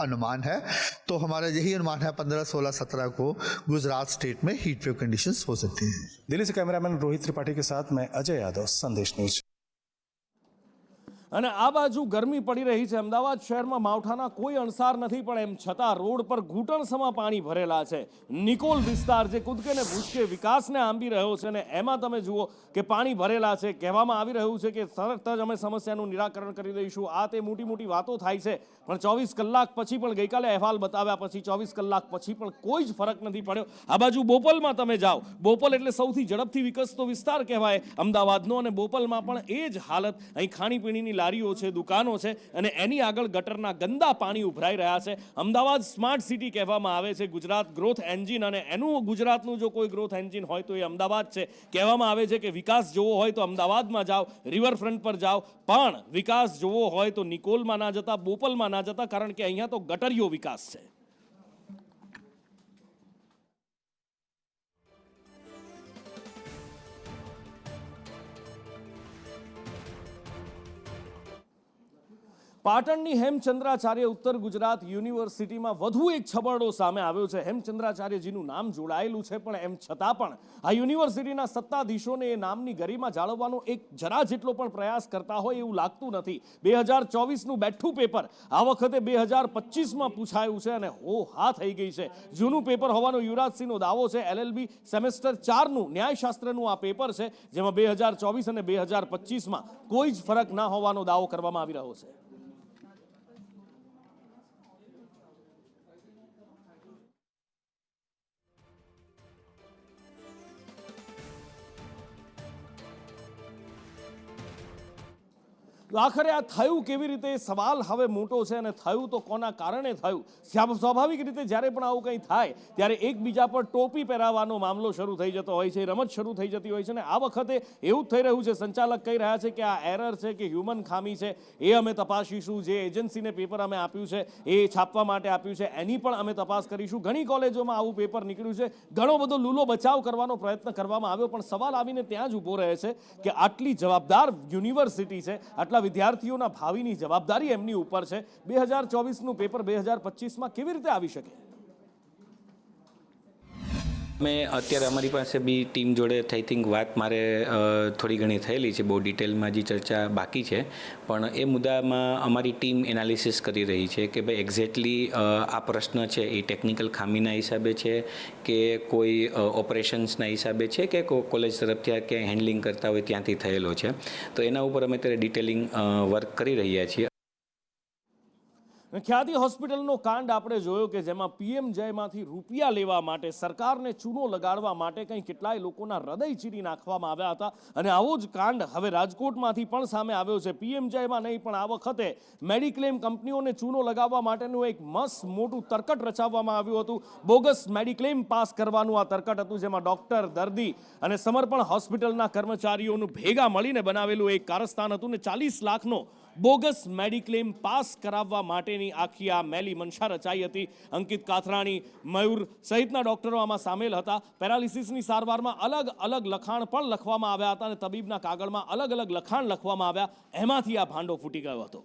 अनुमान है. तो हमारा यही अनुमान है 15, 16, 17 को गुजरात स्टेट में हीट वेव कंडीशंस हो सकती हैं. दिल्ली से कैमरामैन रोहित त्रिपाठी के साथ मैं अजय यादव, संदेश न्यूज. અને આ બાજુ ગરમી પડી રહી છે. અમદાવાદ શહેરમાં માવઠાના કોઈ અણસાર નથી પણ એમ છતાં રોડ પર ઘૂંટણસમાં પાણી ભરેલા છે. નિકોલ વિસ્તાર જે કૂદકે ને ભૂસકે વિકાસને આંબી રહ્યો છે અને એમાં તમે જુઓ કે પાણી ભરેલા છે. કહેવામાં આવી રહ્યું છે કે તરત જ અમે સમસ્યાનું નિરાકરણ કરી દઈશું. આ તે મોટી વાતો થાય છે પણ 24 કલાક પછી પણ ગઈકાલે અહેવાલ બતાવ્યા પછી 24 કલાક પછી પણ કોઈ જ ફરક નથી પડ્યો. આ બાજુ બોપલમાં તમે જાઓ, બોપલ એટલે સૌથી ઝડપથી વિકસતો વિસ્તાર કહેવાય અમદાવાદનો અને બોપલમાં પણ એ જ હાલત. અહીં ખાણીપીણીની લારીઓ છે, દુકાનો છે અને એની આગળ ગટરના ગંદા પાણી ઉભરાઈ રહ્યા છે. અમદાવાદ સ્માર્ટ સિટી કહેવામાં આવે છે. ગુજરાત ગ્રોથ એન્જિન અને એનું ગુજરાતનું જો કોઈ ગ્રોથ એન્જિન હોય તો એ અમદાવાદ છે. કહેવામાં આવે છે કે વિકાસ જોવો હોય તો અમદાવાદમાં જાઓ, રિવરફ્રન્ટ પર જાઓ, પણ વિકાસ જોવો હોય તો નિકોલમાં ના જતા, બોપલમાં ના જતા, કારણ કે અહીંયા તો ગટરિયો વિકાસ છે. પાટણની હેમચંદ્રાચાર્ય ઉત્તર ગુજરાત યુનિવર્સિટીમાં વધુ એક છબરડો સામે આવ્યો છે. હેમચંદ્રાચાર્યજીનું નામ જોડાયેલું છે પણ એમ છતાં પણ આ યુનિવર્સિટીના સત્તાધીશોને એ નામની ગરિમા જાળવવાનો એક જરા જેટલો પણ પ્રયાસ કરતા હોય એવું લાગતું નથી. 2024નું બેઠું પેપર આ વખતે 2025માં પૂછાયું છે અને હા થઈ ગઈ છે. જૂનું પેપર હોવાનો યુવરાજસિંહનો દાવો છે. LLB સેમેસ્ટર 4નું ન્યાયશાસ્ત્રનું આ પેપર છે જેમાં 2024 અને 2025માં કોઈ જ ફરક ના હોવાનો દાવો કરવામાં આવી રહ્યો છે. આખરે આ થયું કેવી રીતે, એ સવાલ હવે મોટો છે. અને થયું તો કોના કારણે થયું? સ્વાભાવિક રીતે જ્યારે પણ આવું કંઈ થાય ત્યારે એકબીજા પર ટોપી પહેરાવવાનો મામલો શરૂ થઈ જતો હોય છે, રમત શરૂ થઈ જતી હોય છે. અને આ વખતે એવું જ થઈ રહ્યું છે. સંચાલક કહી રહ્યા છે કે આ એરર છે કે હ્યુમન ખામી છે, એ અમે તપાસીશું. જે એજન્સીને પેપર અમે આપ્યું છે એ છાપવા માટે આપ્યું છે એની પણ અમે તપાસ કરીશું. ઘણી કોલેજોમાં આવું પેપર નીકળ્યું છે, ઘણો બધો લૂલો બચાવ કરવાનો પ્રયત્ન કરવામાં આવ્યો, પણ સવાલ આવીને ત્યાં જ ઊભો રહે છે કે આટલી જવાબદાર યુનિવર્સિટી છે, આટલા વિદ્યાર્થીઓના ભાવિની જવાબદારી એમની ઉપર છે. 2024નું પેપર 2025માં કેવી રીતે આવી શકે? અમે અત્યારે અમારી પાસે બી ટીમ જોડે આઈ થિંક વાત મારે થોડી ઘણી થયેલી છે, બહુ ડિટેલમાં જે ચર્ચા બાકી છે, પણ એ મુદ્દામાં અમારી ટીમ એનાલિસિસ કરી રહી છે કે ભાઈ એક્ઝેક્ટલી આ પ્રશ્ન છે એ ટેકનિકલ ખામીના હિસાબે છે કે કોઈ ઓપરેશન્સના હિસાબે છે કે કોલેજ તરફથી આ ક્યાંય હેન્ડલિંગ કરતા હોય ત્યાંથી થયેલો છે. તો એના ઉપર અમે અત્યારે ડિટેલિંગ વર્ક કરી રહ્યા છીએ. ખ્યાતિ હોસ્પિટલનો કાંડ આપણે જોયો કે જેમાં પીએમજેમાંથી રૂપિયા લેવા માટે, સરકારને ચૂનો લગાડવા માટે કંઈ કેટલાય લોકોના હૃદય ચીરી નાખવામાં આવ્યા હતા. અને આવો જ કાંડ હવે રાજકોટમાંથી પણ સામે આવ્યો છે. પીએમજેમાં નહીં પણ આ વખતે મેડિક્લેમ કંપનીઓને ચૂનો લગાવવા માટેનું એક મસ્ત મોટું તરકટ રચાવવામાં આવ્યું હતું. બોગસ મેડિક્લેમ પાસ કરવાનું આ તરકટ હતું, જેમાં ડોક્ટર, દર્દી અને સમર્પણ હોસ્પિટલના કર્મચારીઓનું ભેગા મળીને બનાવેલું એક કારસ્તાન હતું. ને 40 લાખનો બોગસ મેડિક્લેમ પાસ કરાવવા માટેની આખી આ મેલી મનસા રચાઈ હતી. અંકિત કાથરાણી, મયુર સહિતના ડોક્ટરો આમાં સામેલ હતા. પેરાલિસિસની સારવારમાં અલગ અલગ લખાણ પણ લખવામાં આવ્યા હતા અને તબીબના કાગળમાં અલગ અલગ લખાણ લખવામાં આવ્યા. એમાંથી આ ભાંડો ફૂટી ગયો હતો.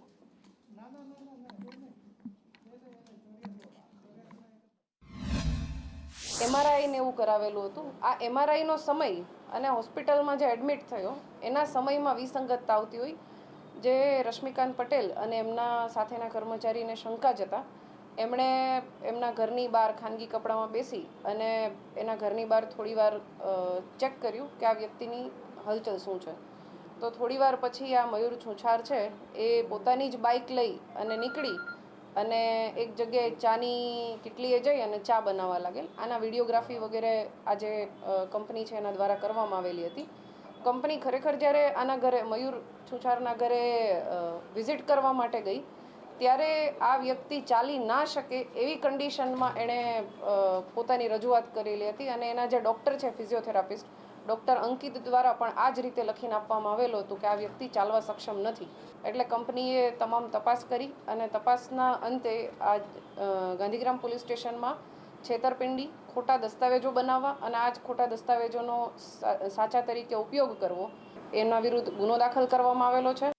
MRI ને એવું કરાવેલું હતું. આ MRI નો સમય અને હોસ્પિટલમાં જે એડમિટ થયો એના સમયમાં વિસંગતતા આવતી હોય, જે રશ્મિકાંત પટેલ અને એમના સાથેના કર્મચારીને શંકા જતા એમણે એમના ઘરની બહાર ખાનગી કપડામાં બેસી અને એના ઘરની બહાર થોડીવાર ચેક કર્યું કે આ વ્યક્તિની હલચલ શું છે. તો થોડીવાર પછી આ મયુર છુછાર છે એ પોતાની જ બાઇક લઈ અને નીકળી અને એક જગ્યાએ ચાની કિટલીએ જઈ અને ચા બનાવવા લાગેલ. આના વિડીયોગ્રાફી વગેરે આ જે કંપની છે એના દ્વારા કરવામાં આવેલી હતી. કંપની ખરેખર જ્યારે આના ઘરે, મયુર છુછારના ઘરે વિઝિટ કરવા માટે ગઈ ત્યારે આ વ્યક્તિ ચાલી ના શકે એવી કન્ડિશનમાં એણે પોતાની રજૂઆત કરેલી હતી. અને એના જે ડૉક્ટર છે, ફિઝિયોથેરાપિસ્ટ ડૉક્ટર અંકિત દ્વારા પણ આ જ રીતે લખીને આપવામાં આવેલું હતું કે આ વ્યક્તિ ચાલવા સક્ષમ નથી. એટલે કંપનીએ તમામ તપાસ કરી અને તપાસના અંતે આ ગાંધીગ્રામ પોલીસ સ્ટેશનમાં છેતરપિંડી, ખોટા દસ્તાવેજો બનાવવા અને આ જ ખોટા દસ્તાવેજોનો સાચા તરીકે ઉપયોગ કરવો, એના વિરુદ્ધ ગુનો દાખલ કરવામાં આવેલો છે.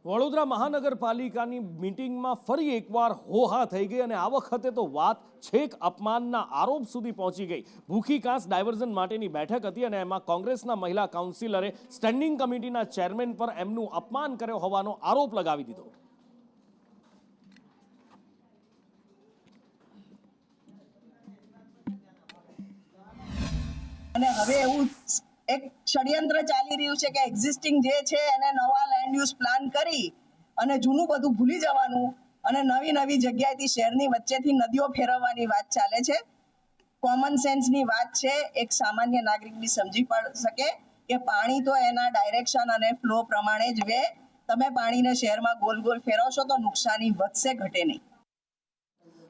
વડોદરા મહાનગરપાલિકાની મીટિંગમાં ફરી એકવાર હોહા થઈ ગઈ અને આ વખતે તો વાત છેક અપમાનના આરોપ સુધી પહોંચી ગઈ. ભૂખી કાંસ ડાયવર્ઝન માટેની બેઠક હતી અને એમાં કોંગ્રેસના મહિલા કાઉન્સિલરે સ્ટેન્ડિંગ કમિટીના ચેરમેન પર એમનું અપમાન કર્યો હોવાનો આરોપ લગાવી દીધો. અને હવે એવું એક ષડયંત્ર ચાલી રહ્યું છે કે એક્ઝિસ્ટિંગ જે છે એને નવા લેન્ડ યુઝ પ્લાન કરી અને જૂનું બધું ભૂલી જવાનું અને નવી નવી જગ્યાએથી શહેરની વચ્ચેથી નદીઓ ફેરવવાની વાત ચાલે છે. કોમન સેન્સની વાત છે, એક સામાન્ય નાગરિક બી સમજી શકે કે પાણી તો એના ડાયરેક્શન અને ફ્લો પ્રમાણે જ વે. તમે પાણીને શહેરમાં ગોલ ગોલ ફેરવશો તો નુકસાની વધશે, ઘટે નહીં.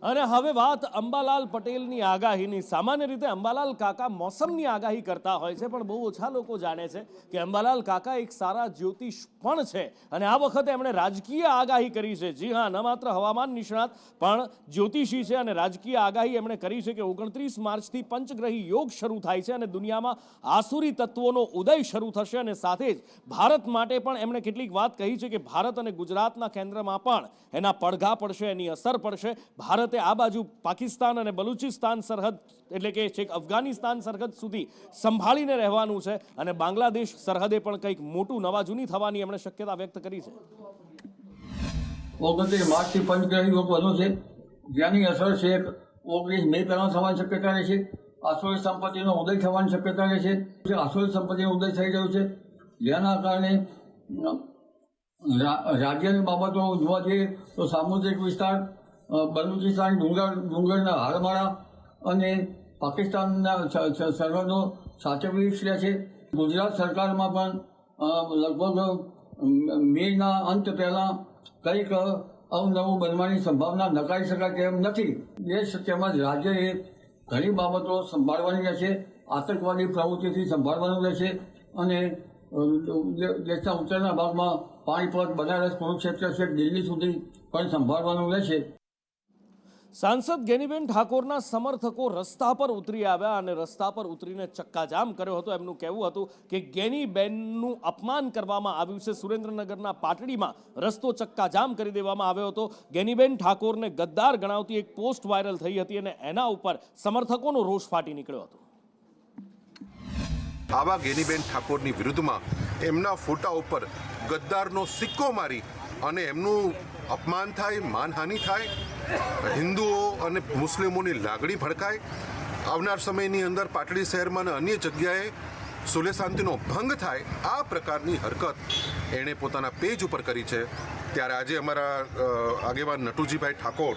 અને હવે વાત અંબાલાલ પટેલની આગાહીની. સામાન્ય રીતે અંબાલાલ કાકા મોસમની આગાહી કરતા હોય છે, પણ બહુ ઓછા લોકો જાણે છે કે અંબાલાલ કાકા એક સારા જ્યોતિષ પણ છે અને આ વખતે એમણે રાજકીય આગાહી કરી છે. જી હા, ન માત્ર હવામાન નિષ્ણાત પણ જ્યોતિષી છે અને રાજકીય આગાહી એમણે કરી છે કે 29 માર્ચથી પંચગ્રહી યોગ શરૂ થાય છે અને દુનિયામાં આસુરી તત્વોનો ઉદય શરૂ થશે. અને સાથે જ ભારત માટે પણ એમણે કેટલીક વાત કહી છે કે ભારત અને ગુજરાતના કેન્દ્રમાં પણ એના પડઘા પડશે, એની અસર પડશે. ભારત આ બાજુ પાકિસ્તાન અને બલુચિસ્તાન સરહદ એટલે કે છેક અફઘાનિસ્તાન સરહદ સુધી સંભાળીને રહેવાનું છે અને બાંગ્લાદેશ સરહદે પણ કંઈક મોટું નવા જૂની થવાની એમણે શક્યતા વ્યક્ત કરી છે. 29 માર્ચથી પંચગ્રહી યોગ બન્યો છે, જેની અસર છે 19 મે પહેલા થવાની શક્યતા રહે છે. આસુરી સંપત્તિનો ઉદય થવાની શક્યતા રહે છે. આસુરી સંપત્તિનો ઉદય થઈ રહ્યો છે, જેના કારણે રાજ્યની બાબતો જોવા જઈએ તો સામુદ્રિક વિસ્તાર, બલુચિસ્તાન ડુંગરના હારમાળા અને પાકિસ્તાનના સરહદો સાચવી લે છે. ગુજરાત સરકારમાં પણ લગભગ મેના અંત પહેલાં કંઈક અવનવું બનવાની સંભાવના નકારી શકાય તેમ નથી. દેશ તેમજ રાજ્યએ ઘણી બાબતો સંભાળવાની રહેશે, આતંકવાદી પ્રવૃત્તિથી સંભાળવાનું રહેશે અને દેશના ઉત્તરના ભાગમાં પાણીપત, બનારસ, કુરુક્ષેત્ર છે, દિલ્હી સુધી પણ સંભાળવાનું રહેશે. સાંસદ ગેનીબેન ઠાકોરના સમર્થકો રસ્તા પર ઉતરી આવ્યા અને રસ્તા પર ઉતરીને ચક્કાજામ કર્યો હતો. એમનું કહેવું હતું કે ગેનીબેનનું અપમાન કરવામાં આવ્યું છે. સુરેન્દ્રનગરના પાટડીમાં રસ્તો ચક્કાજામ કરી દેવામાં આવ્યો હતો. ગેનીબેન ઠાકોરને ગદ્દાર ગણાવતી એક પોસ્ટ વાયરલ થઈ હતી અને એના ઉપર સમર્થકોનો રોષ ફાટી નીકળ્યો હતો. આવા ગેનીબેન ઠાકોરની વિરુદ્ધમાં એમના ફોટા ઉપર ગદ્દારનો સિક્કો મારી અને એમનું અપમાન થાય, માનહાનિ થાય, હિન્દુઓ અને મુસ્લિમોની લાગણી ભડકાય. આવનાર સમયની અંદર પાટડી શહેરમાં અને અન્ય જગ્યાએ સુલે શાંતિનો ભંગ થાય, આ પ્રકારની હરકત એણે પોતાના પેજ ઉપર કરી છે. ત્યારે આજે અમારા આગેવાન નટુજીભાઈ ઠાકોર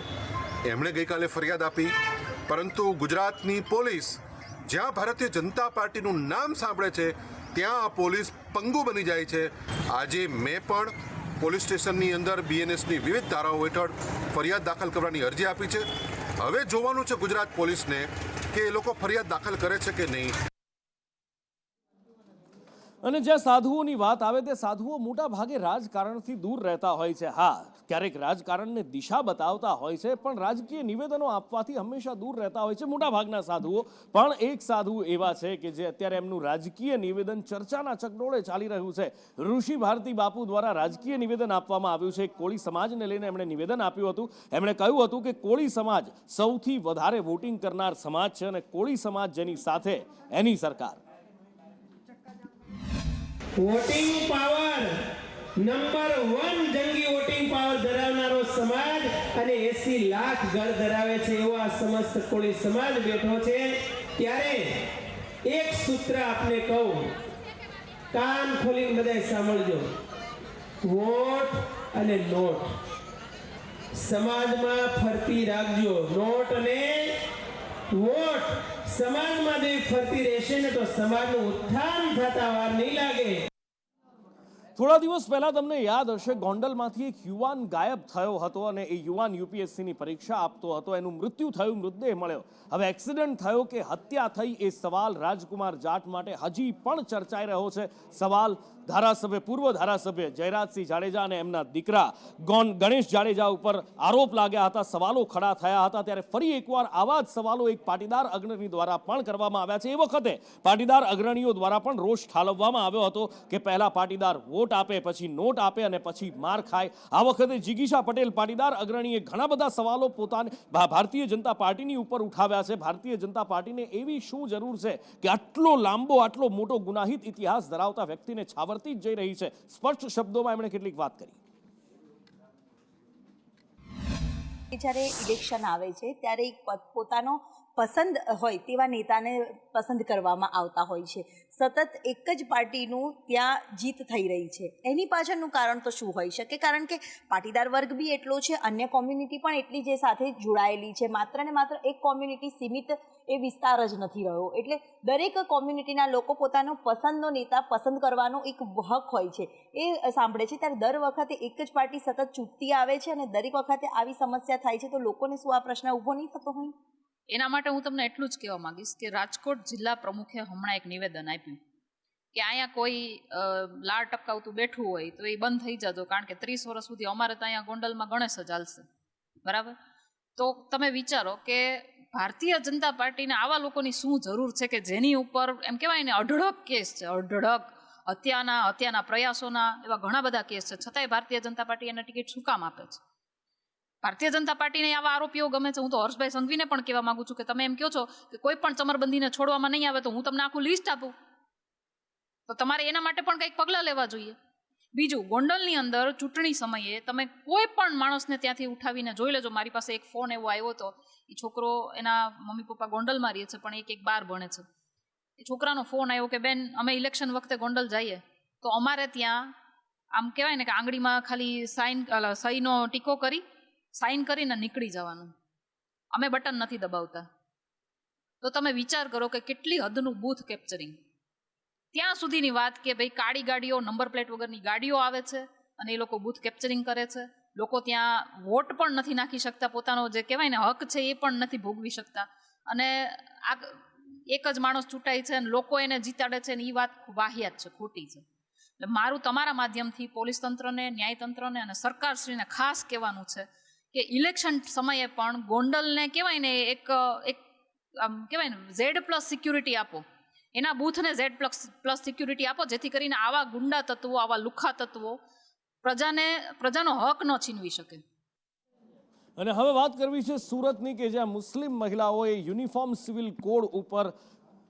એમણે ગઈકાલે ફરિયાદ આપી, પરંતુ ગુજરાતની પોલીસ જ્યાં ભારતીય જનતા પાર્ટીનું નામ સાંભળે છે ત્યાં આ પોલીસ પંગુ બની જાય છે. આજે મેં પણ પોલીસ સ્ટેશનની અંદર બીએનએસની વિવિધ ધારાઓ હેઠળ ફરિયાદ દાખલ કરવાની અરજી આપી છે. હવે જોવાનું છે ગુજરાત પોલીસને કે એ લોકો ફરિયાદ દાખલ કરે છે કે નહીં. અને જ્યાં સાધુઓની વાત આવે તે સાધુઓ મોટા ભાગે રાજકારણથી દૂર રહેતા હોય છે. હા, ક્યારેક રાજકારણને દિશા બતાવતા હોય છે, પણ રાજકીય નિવેદનો આપવાથી હંમેશા દૂર રહેતા હોય છે મોટા ભાગના સાધુઓ. પણ એક સાધુ એવા છે કે જે અત્યારે એમનું રાજકીય નિવેદન ચર્ચાના ચકડોળે ચાલી રહ્યું છે. ઋષિ ભારતી બાપુ દ્વારા રાજકીય નિવેદન આપવામાં આવ્યું છે. કોળી સમાજને લઈને એમણે નિવેદન આપ્યું હતું. એમણે કહ્યું હતું કે કોળી સમાજ સૌથી વધારે વોટિંગ કરનાર સમાજ છે અને કોળી સમાજ જેની સાથે એની સરકાર. વોટિંગ પાવર નંબર 1 જંગી વોટિંગ પાવર ધરાવનારો સમાજ અને 80 લાખ ઘર ધરાવે છે એવો આ સમસ્ત કોળી સમાજ બેઠો છે. ત્યારે એક સૂત્ર આપને કહું, કાન ખોલીને બધાય સાંભળજો. વોટ અને નોટ સમાજમાં ફરતી રાખજો. નોટ અને વોટ સમાજમાં જો ફરતી રહેશે ને તો સમાજનું ઉત્થાન થતા વાર નહીં લાગે. થોડા દિવસ પહેલા તમને યાદ હશે, ગોંડલમાંથી એક યુવાન ગાયબ થયો હતો અને એ યુવાન યુપીએસસીની પરીક્ષા આપતો હતો. એનું મૃત્યુ થયું, મૃતદેહ મળ્યો. હવે એક્સિડન્ટ થયો કે હત્યા થઈ એ સવાલ રાજકુમાર જાટ માટે હજી પણ ચર્ચાઈ રહ્યો છે. સવાલ ધારાસભ્ય, પૂર્વ ધારાસભ્ય જયરાજસિંહ જાડેજા અને એમના દીકરા ગણેશ જાડેજા ઉપર આરોપ લાગ્યા હતા, સવાલો ખડા થયા હતા. ત્યારે ફરી એકવાર આવા જ સવાલો એક પાટીદાર અગ્રણી દ્વારા પણ કરવામાં આવ્યા છે. એ વખતે પાટીદાર અગ્રણીઓ દ્વારા પણ રોષ ઠાલવવામાં આવ્યો હતો કે પહેલા પાટીદાર વોટ આપે, પછી નોટ આપે અને પછી માર ખાય. આ વખતે જિગીશા પટેલ પાટીદાર અગ્રણીએ ઘણા બધા સવાલો પોતાને ભારતીય જનતા પાર્ટીની ઉપર ઉઠાવ્યા છે. ભારતીય જનતા પાર્ટીને એવી શું જરૂર છે કે આટલો લાંબો, આટલો મોટો ગુનાહિત ઇતિહાસ ધરાવતા વ્યક્તિને છાવરતી જ જઈ રહી છે. સ્પષ્ટ શબ્દોમાં એમણે કેટલીક વાત કરી. જ્યારે ઇલેક્શન આવે છે ત્યારે પોતાનો પસંદ હોય તેવા નેતાને પસંદ કરવામાં આવતા હોય છે. સતત એક જ પાર્ટીનું ત્યાં જીત થઈ રહી છે. એની પાછળનું કારણ તો શું હોઈ શકે? કારણ કે પાટીદાર વર્ગ બી એટલો છે, અન્ય કોમ્યુનિટી પણ એટલી જે સાથે જોડાયેલી છે. માત્ર ને માત્ર એક કોમ્યુનિટી સીમિત એ વિસ્તાર જ નથી રહ્યો. એટલે દરેક કોમ્યુનિટીના લોકો પોતાનો પસંદનો નેતા પસંદ કરવાનો એક હક હોય છે, એ સાંભળે છે. ત્યારે દર વખતે એક જ પાર્ટી સતત ચૂંટતી આવે છે અને દરેક વખતે આવી સમસ્યા થાય છે. તો લોકોને શું આ પ્રશ્ન ઊભો નહીં થતો હોય? એના માટે હું તમને એટલું જ કહેવા માંગીશ કે રાજકોટ જિલ્લા પ્રમુખે હમણાં એક નિવેદન આપ્યું કે અહીંયા કોઈ લાળ ટપકાવતું બેઠું હોય તો એ બંધ થઈ જતો, કારણ કે 30 વર્ષ સુધી અમારે તો અહીંયા ગોંડલમાં ગણેશ જ હાલશે. બરાબર? તો તમે વિચારો કે ભારતીય જનતા પાર્ટીને આવા લોકોની શું જરૂર છે કે જેની ઉપર એમ કહેવાય ને અઢળક કેસ છે, અઢળક હત્યાના પ્રયાસોના એવા ઘણા બધા કેસ છે, છતાંય ભારતીય જનતા પાર્ટી એને ટિકિટ શું કામ આપે છે? ભારતીય જનતા પાર્ટીને આવા આરોપીઓ ગમે છે. હું તો હર્ષભાઈ સંઘવીને પણ કહેવા માંગુ છું કે તમે એમ કહો છો કે કોઈ પણ ચમરબંધીને છોડવામાં નહીં આવે તો હું તમને આખું લિસ્ટ આપું, તો તમારે એના માટે પણ કંઈક પગલાં લેવા જોઈએ. બીજું, ગોંડલની અંદર ચૂંટણી સમયે તમે કોઈ પણ માણસને ત્યાંથી ઉઠાવીને જોઈ લેજો. મારી પાસે એક ફોન એવો આવ્યો હતો, એ છોકરો, એના મમ્મી પપ્પા ગોંડલમાં રહે છે પણ એક બહાર ભણે છે. એ છોકરાનો ફોન આવ્યો કે બેન અમે ઇલેક્શન વખતે ગોંડલ જઈએ તો અમારે ત્યાં આમ કહેવાય ને કે આંગળીમાં ખાલી સહીનો ટીકો કરી સાઇન કરીને નીકળી જવાનું, અમે બટન નથી દબાવતા. તો તમે વિચાર કરો કે કેટલી હદનું બૂથ કેપ્ચરિંગ. ત્યાં સુધીની વાત કે ભાઈ કાળી ગાડીઓ, નંબર પ્લેટ વગરની ગાડીઓ આવે છે અને એ લોકો બૂથ કેપ્ચરિંગ કરે છે. લોકો ત્યાં વોટ પણ નથી નાખી શકતા, પોતાનો જે કહેવાય ને હક છે એ પણ નથી ભોગવી શકતા, અને આ એક જ માણસ ચૂંટાય છે અને લોકો એને જીતાડે છે, અને એ વાત વાહિયાત છે, ખોટી છે. એટલે મારું તમારા માધ્યમથી પોલીસ તંત્રને, ન્યાયતંત્રને અને સરકારશ્રીને ખાસ કહેવાનું છે કે ઇલેક્શન સમયે પણ ગોંડલને કહેવાય ને એક આમ કહેવાય ને Z+ સિક્યુરિટી આપો, એના બૂથને Z+ સિક્યુરિટી આપો, જેથી કરીને આવા ગુંડા તત્વો, આવા લુખ્ખા તત્વો પ્રજાનો હક ન છીનવી શકે. અને હવે વાત કરવી છે સુરતની, કે જ્યાં મુસ્લિમ મહિલાઓએ યુનિફોર્મ સિવિલ કોડ ઉપર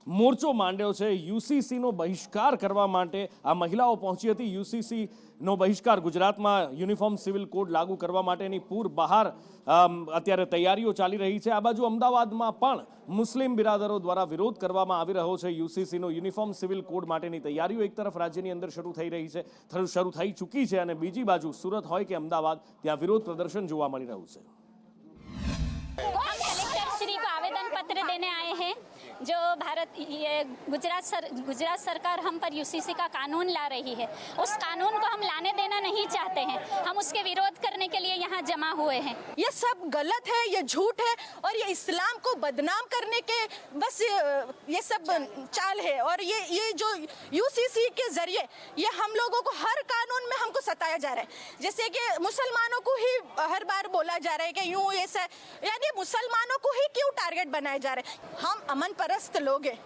મોરચો માંડ્યો છે. યુસીસીનો બહિષ્કાર કરવા માટે આ મહિલાઓ પહોંચી હતી. યુસીસીનો બહિષ્કાર, ગુજરાતમાં યુનિફોર્મ સિવિલ કોડ લાગુ કરવા માટેની પૂર બહાર અત્યારે તૈયારીઓ ચાલી રહી છે. આ બાજુ અમદાવાદમાં પણ મુસ્લિમ બિરાદરો દ્વારા વિરોધ કરવામાં આવી રહ્યો છે. યુસીસીનો યુનિફોર્મ સિવિલ કોડ માટેની તૈયારીઓ એક તરફ રાજ્યની અંદર શરૂ થઈ ચૂકી છે, અને બીજી બાજુ સુરત હોય કે અમદાવાદ, ત્યાં વિરોધ પ્રદર્શન જોવા મળી રહ્યું છે. पत्र देने आए हैं जो गुजरात सरकार हम पर यूसीसी का कानून ला रही है, उस कानून को हम लाने देना नहीं चाहते हैं. हम उसके विरोध करने के लिए यहाँ जमा हुए हैं. ये सब गलत है, ये झूठ है और ये इस्लाम को बदनाम करने के बस ये सब चाल है. और ये जो यूसीसी के जरिए ये हम लोगों को हर कानून में हमको सताया जा रहा है. जैसे कि मुसलमानों को ही हर बार बोला जा रहा है कि यूं ऐसा, यानी मुसलमानों को ही क्यों टारगेट बनाया जा रहा है. हम अमन परस्त लोग हैं,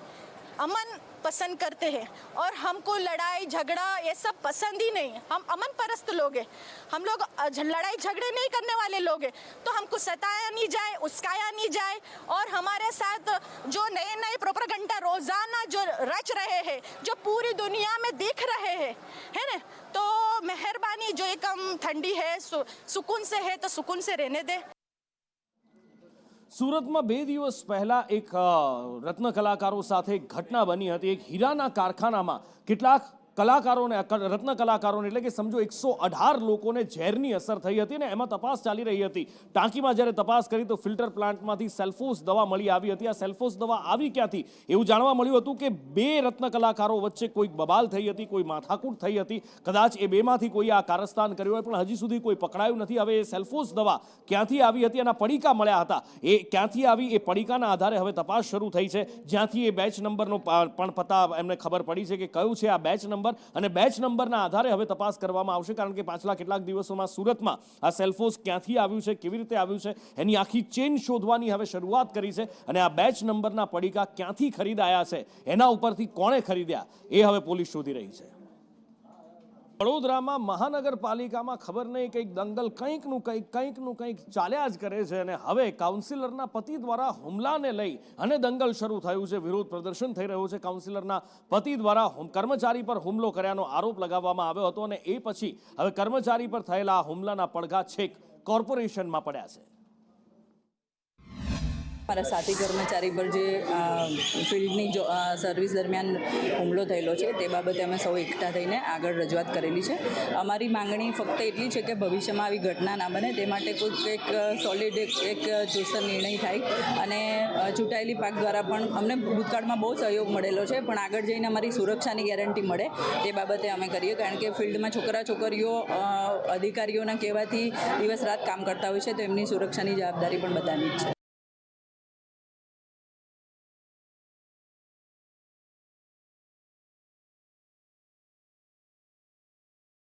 अमन पसंद करते हैं और हमको लड़ाई झगड़ा ये सब पसंद ही नहीं है. हम अमन परस्त लोग हैं, हम लोग लड़ाई झगड़े नहीं करने वाले लोग हैं. तो हमको सताया नहीं जाए, उस्काया नहीं जाए, और हमारे साथ जो नए नए प्रोपेगेंडा रोजाना जो रच रहे हैं, जो पूरी दुनिया में दिख रहे हैं, है ना, तो मेहरबानी जो एक कम ठंडी है सुकून से है तो सुकून से रहने दे. સુરતમાં 2 દિવસ પહેલા એક રત્ન કલાકારો સાથે ઘટના બની હતી. એક હીરાના કારખાનામાં કેટલાક કલાકારોને, રત્ન કલાકારોને એટલે કે સમજો 118 લોકોને ઝેરની અસર થઈ હતી, અને એમાં તપાસ ચાલી રહી હતી. ટાંકીમાં જ્યારે તપાસ કરી તો ફિલ્ટર પ્લાન્ટમાંથી સેલ્ફોસ દવા મળી આવી હતી. આ સેલ્ફોસ દવા આવી ક્યાંથી એવું જાણવા મળ્યું હતું કે 2 રત્ન કલાકારો વચ્ચે કોઈક બબાલ થઈ હતી, કોઈ માથાકૂટ થઈ હતી. કદાચ એ બેમાંથી કોઈ આ કારસ્તાન કર્યું હોય, પણ હજી સુધી કોઈ પકડાયું નથી. હવે એ સેલ્ફોસ દવા ક્યાંથી આવી હતી, એના પડીકા મળ્યા હતા, એ ક્યાંથી આવી, એ પડીકાના આધારે હવે તપાસ શરૂ થઈ છે. જ્યાંથી એ બેચ નંબરનો પણ પતા એમને ખબર પડી છે કે કયું છે આ બેચ નંબર, અને બેચ નંબરના આધારે હવે તપાસ કરવામાં આવશે. કારણ કે પાછલા કેટલાક દિવસોમાં સુરતમાં આ સેલ્ફોસ ક્યાંથી આવ્યું છે, કેવી રીતે આવ્યું છે, એની આખી ચેઇન શોધવાની હવે શરૂઆત કરી છે. અને આ બેચ નંબરના પડીકા ક્યાંથી ખરીદાયા છે, એના ઉપરથી કોણે ખરીદ્યા, એ હવે પોલીસ શોધી રહી છે. વડોદરામાં મહાનગરપાલિકામાં ખબર નહીં કંઈક દંગલ કંઈકનું કંઈક ચાલ્યા જ કરે છે. અને હવે કાઉન્સિલરના પતિ દ્વારા હુમલાને લઈ અને દંગલ શરૂ થયું છે. વિરોધ પ્રદર્શન થઈ રહ્યું છે. કાઉન્સિલરના પતિ દ્વારા કર્મચારી પર હુમલો કર્યાનો આરોપ લગાવવામાં આવ્યો હતો, અને એ પછી હવે કર્મચારી પર થયેલા હુમલાના પડઘા છેક કોર્પોરેશનમાં પડ્યા છે. મારા સાથી કર્મચારી પર જે ફિલ્ડની સર્વિસ દરમિયાન હુમલો થયેલો છે તે બાબતે અમે સૌ એકઠા થઈને આગળ રજૂઆત કરેલી છે. અમારી માંગણી ફક્ત એટલી છે કે ભવિષ્યમાં આવી ઘટના ના બને તે માટે કોઈ એક સોલિડ એક ચુસ્ત નિર્ણય થાય, અને ચૂંટાયેલી પાક દ્વારા પણ અમને ભૂતકાળમાં બહુ સહયોગ મળેલો છે, પણ આગળ જઈને અમારી સુરક્ષાની ગેરંટી મળે તે બાબતે અમે કરીએ. કારણ કે ફિલ્ડમાં છોકરીઓ અધિકારીઓના કહેવાથી દિવસ રાત કામ કરતા હોય છે, તો એમની સુરક્ષાની જવાબદારી પણ બધાની જ છે.